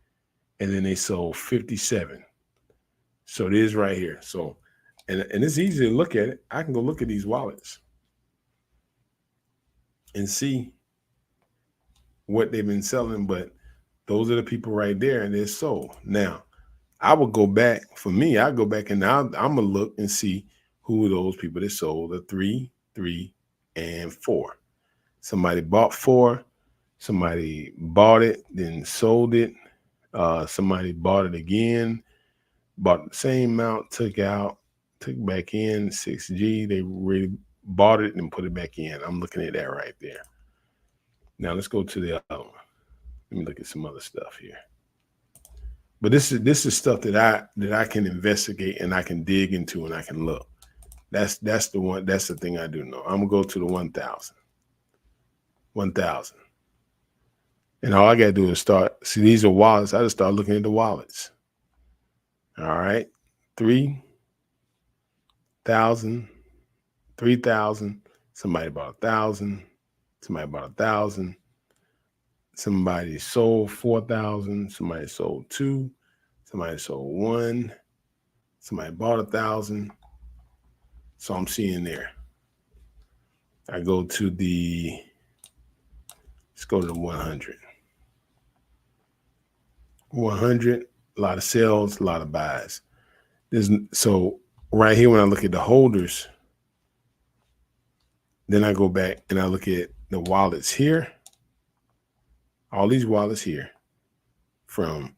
and then they sold 57. So it is right here. So, and it's easy to look at it. I can go look at these wallets and see what they've been selling, but those are the people right there, and they're sold. Now, I would go back. For me, I go back and I'm gonna look and see who are those people that sold the 3, 3, and 4. Somebody bought 4. Somebody bought it, then sold it. Somebody bought it again, bought the same amount, took out, took back in 6G. They really bought it and put it back in. I'm looking at that right there. Now let's go to the other one. Let me look at some other stuff here. But this is stuff that I can investigate and I can dig into and I can look. That's the one. That's the thing I do know. I'm gonna go to the 1,000. 1,000. And all I got to do is start. See, these are wallets. I just start looking at the wallets. All right. 3,000. 3,000. Somebody bought 1,000. Somebody bought 1,000. Somebody sold 4,000. Somebody sold 2. Somebody sold 1. Somebody bought 1,000. So I'm seeing there. I go to the, let's go to the 100. 100, a lot of sales, a lot of buys. So right here, when I look at the holders, then I go back and I look at the wallets here, all these wallets here, from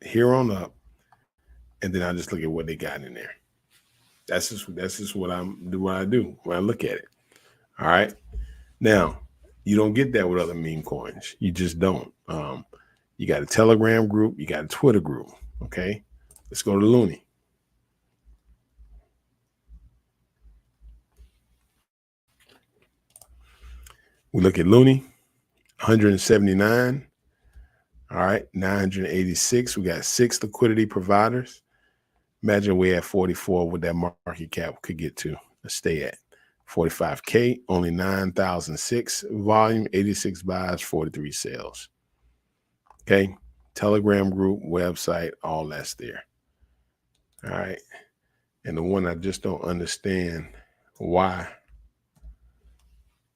here on up, and then I just look at what they got in there. That's just what I do when I look at it. All right. Now, you don't get that with other meme coins. You just don't. You got a Telegram group. You got a Twitter group. Okay. Let's go to Looney. We look at Looney, 179. All right. 986. We got 6 liquidity providers. Imagine we had 44 what that market cap could get to. Let's stay at 45K, only 9,006 volume, 86 buys, 43 sales. Okay. Telegram group, website, all that's there. All right. And the one I just don't understand why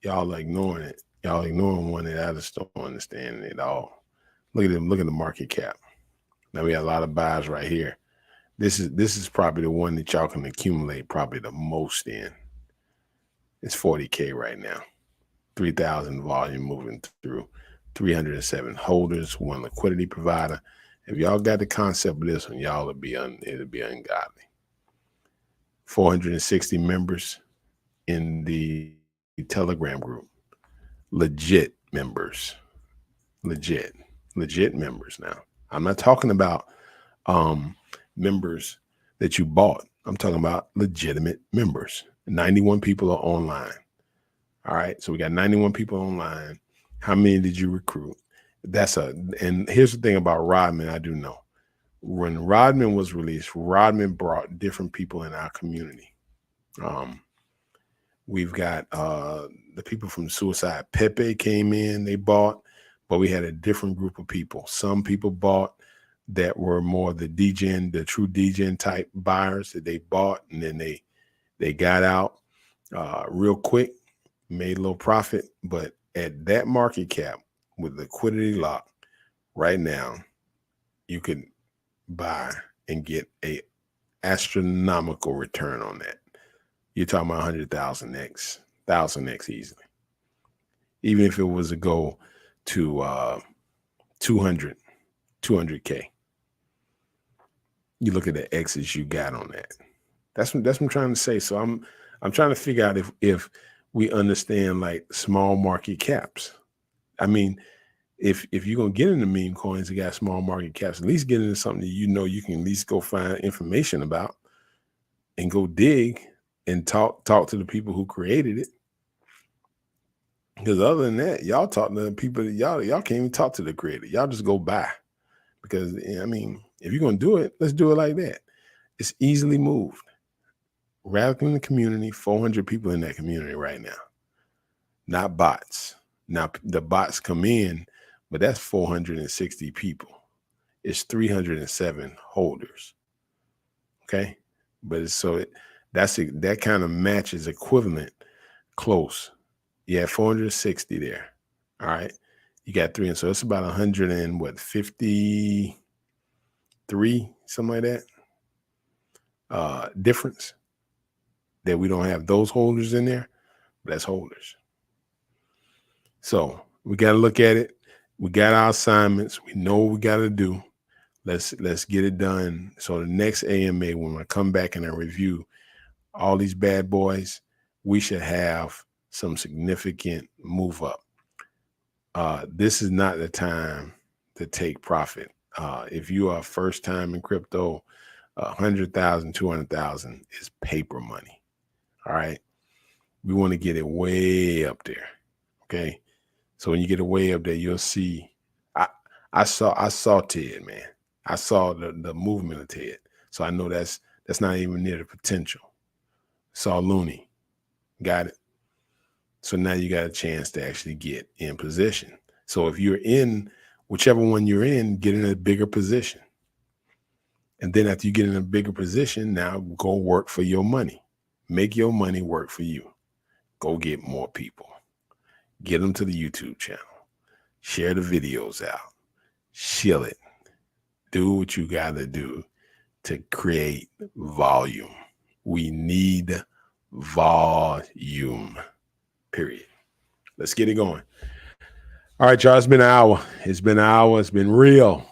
y'all are ignoring it. Y'all ignoring one that I just don't understand it at all. Look at them. Look at the market cap. Now we have a lot of buys right here. This is probably the one that y'all can accumulate probably the most in. It's 40K right now. 3,000 volume moving through. 307 holders, one liquidity provider. If y'all got the concept of this one, y'all it'll be ungodly. 460 members in the Telegram group. Legit members. Legit members now. I'm not talking about members that you bought. I'm talking about legitimate members. 91 people are online. All right. So we got 91 people online. How many did you recruit? And here's the thing about Rodman, I do know. When Rodman was released, Rodman brought different people in our community. We've got the people from Suicide Pepe came in, they bought, but we had a different group of people. Some people bought that were more the true DGen type buyers that they bought, and then they got out real quick, made a little profit. But at that market cap with liquidity lock right now, you could buy and get a astronomical return on that. You're talking about 100,000x, 1,000x easily. Even if it was to go to 200K. You look at the X's you got on that. That's what I'm trying to say. So I'm trying to figure out if we understand like small market caps. I mean, if you're gonna get into meme coins that got small market caps, at least get into something that you can at least go find information about and go dig and talk to the people who created it. Because other than that, y'all talk to the people that y'all can't even talk to the creator. Y'all just go buy. Because I mean, if you're gonna do it, let's do it like that. It's easily moved. Radical in the community, 400 people in that community right now. Not bots. Now the bots come in, but that's 460 people. It's 307 holders. Okay, but that kind of matches equivalent close. You have 460 there. All right, you got 3, and so it's about 153, something like that. Difference that we don't have those holders in there, but that's holders. So we got to look at it. We got our assignments. We know what we got to do. Let's get it done. So the next AMA, when I come back and I review all these bad boys, we should have some significant move up. This is not the time to take profit. If you are first time in crypto, 100,000, 200,000 is paper money. All right. We want to get it way up there. Okay. So when you get it way up there, you'll see, I saw Ted, man. I saw the movement of Ted. So I know that's not even near the potential. Saw Looney. Got it. So now you got a chance to actually get in position. So if you're in whichever one you're in, get in a bigger position. And then after you get in a bigger position, now go work for your money. Make your money work for you. Go get more people. Get them to the YouTube channel. Share the videos out. Shill it. Do what you got to do to create volume. We need volume. Period. Let's get it going. All right, y'all. It's been an hour. It's been real.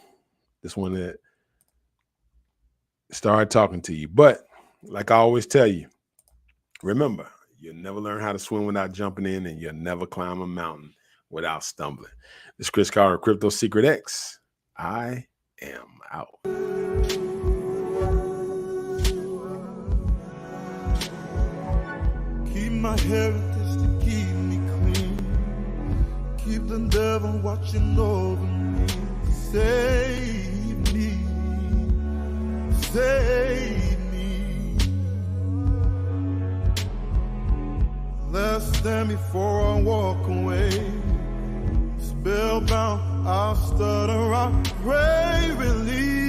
Just want to start talking to you. But like I always tell you, remember, you'll never learn how to swim without jumping in, and you'll never climb a mountain without stumbling. This is Chris Carter, Crypto Secret X. I am out. Keep my heritage to keep me clean. Keep the devil watching over me. Save me. Save me. Less than before I walk away. Spellbound, I'll stutter, I'll pray, release.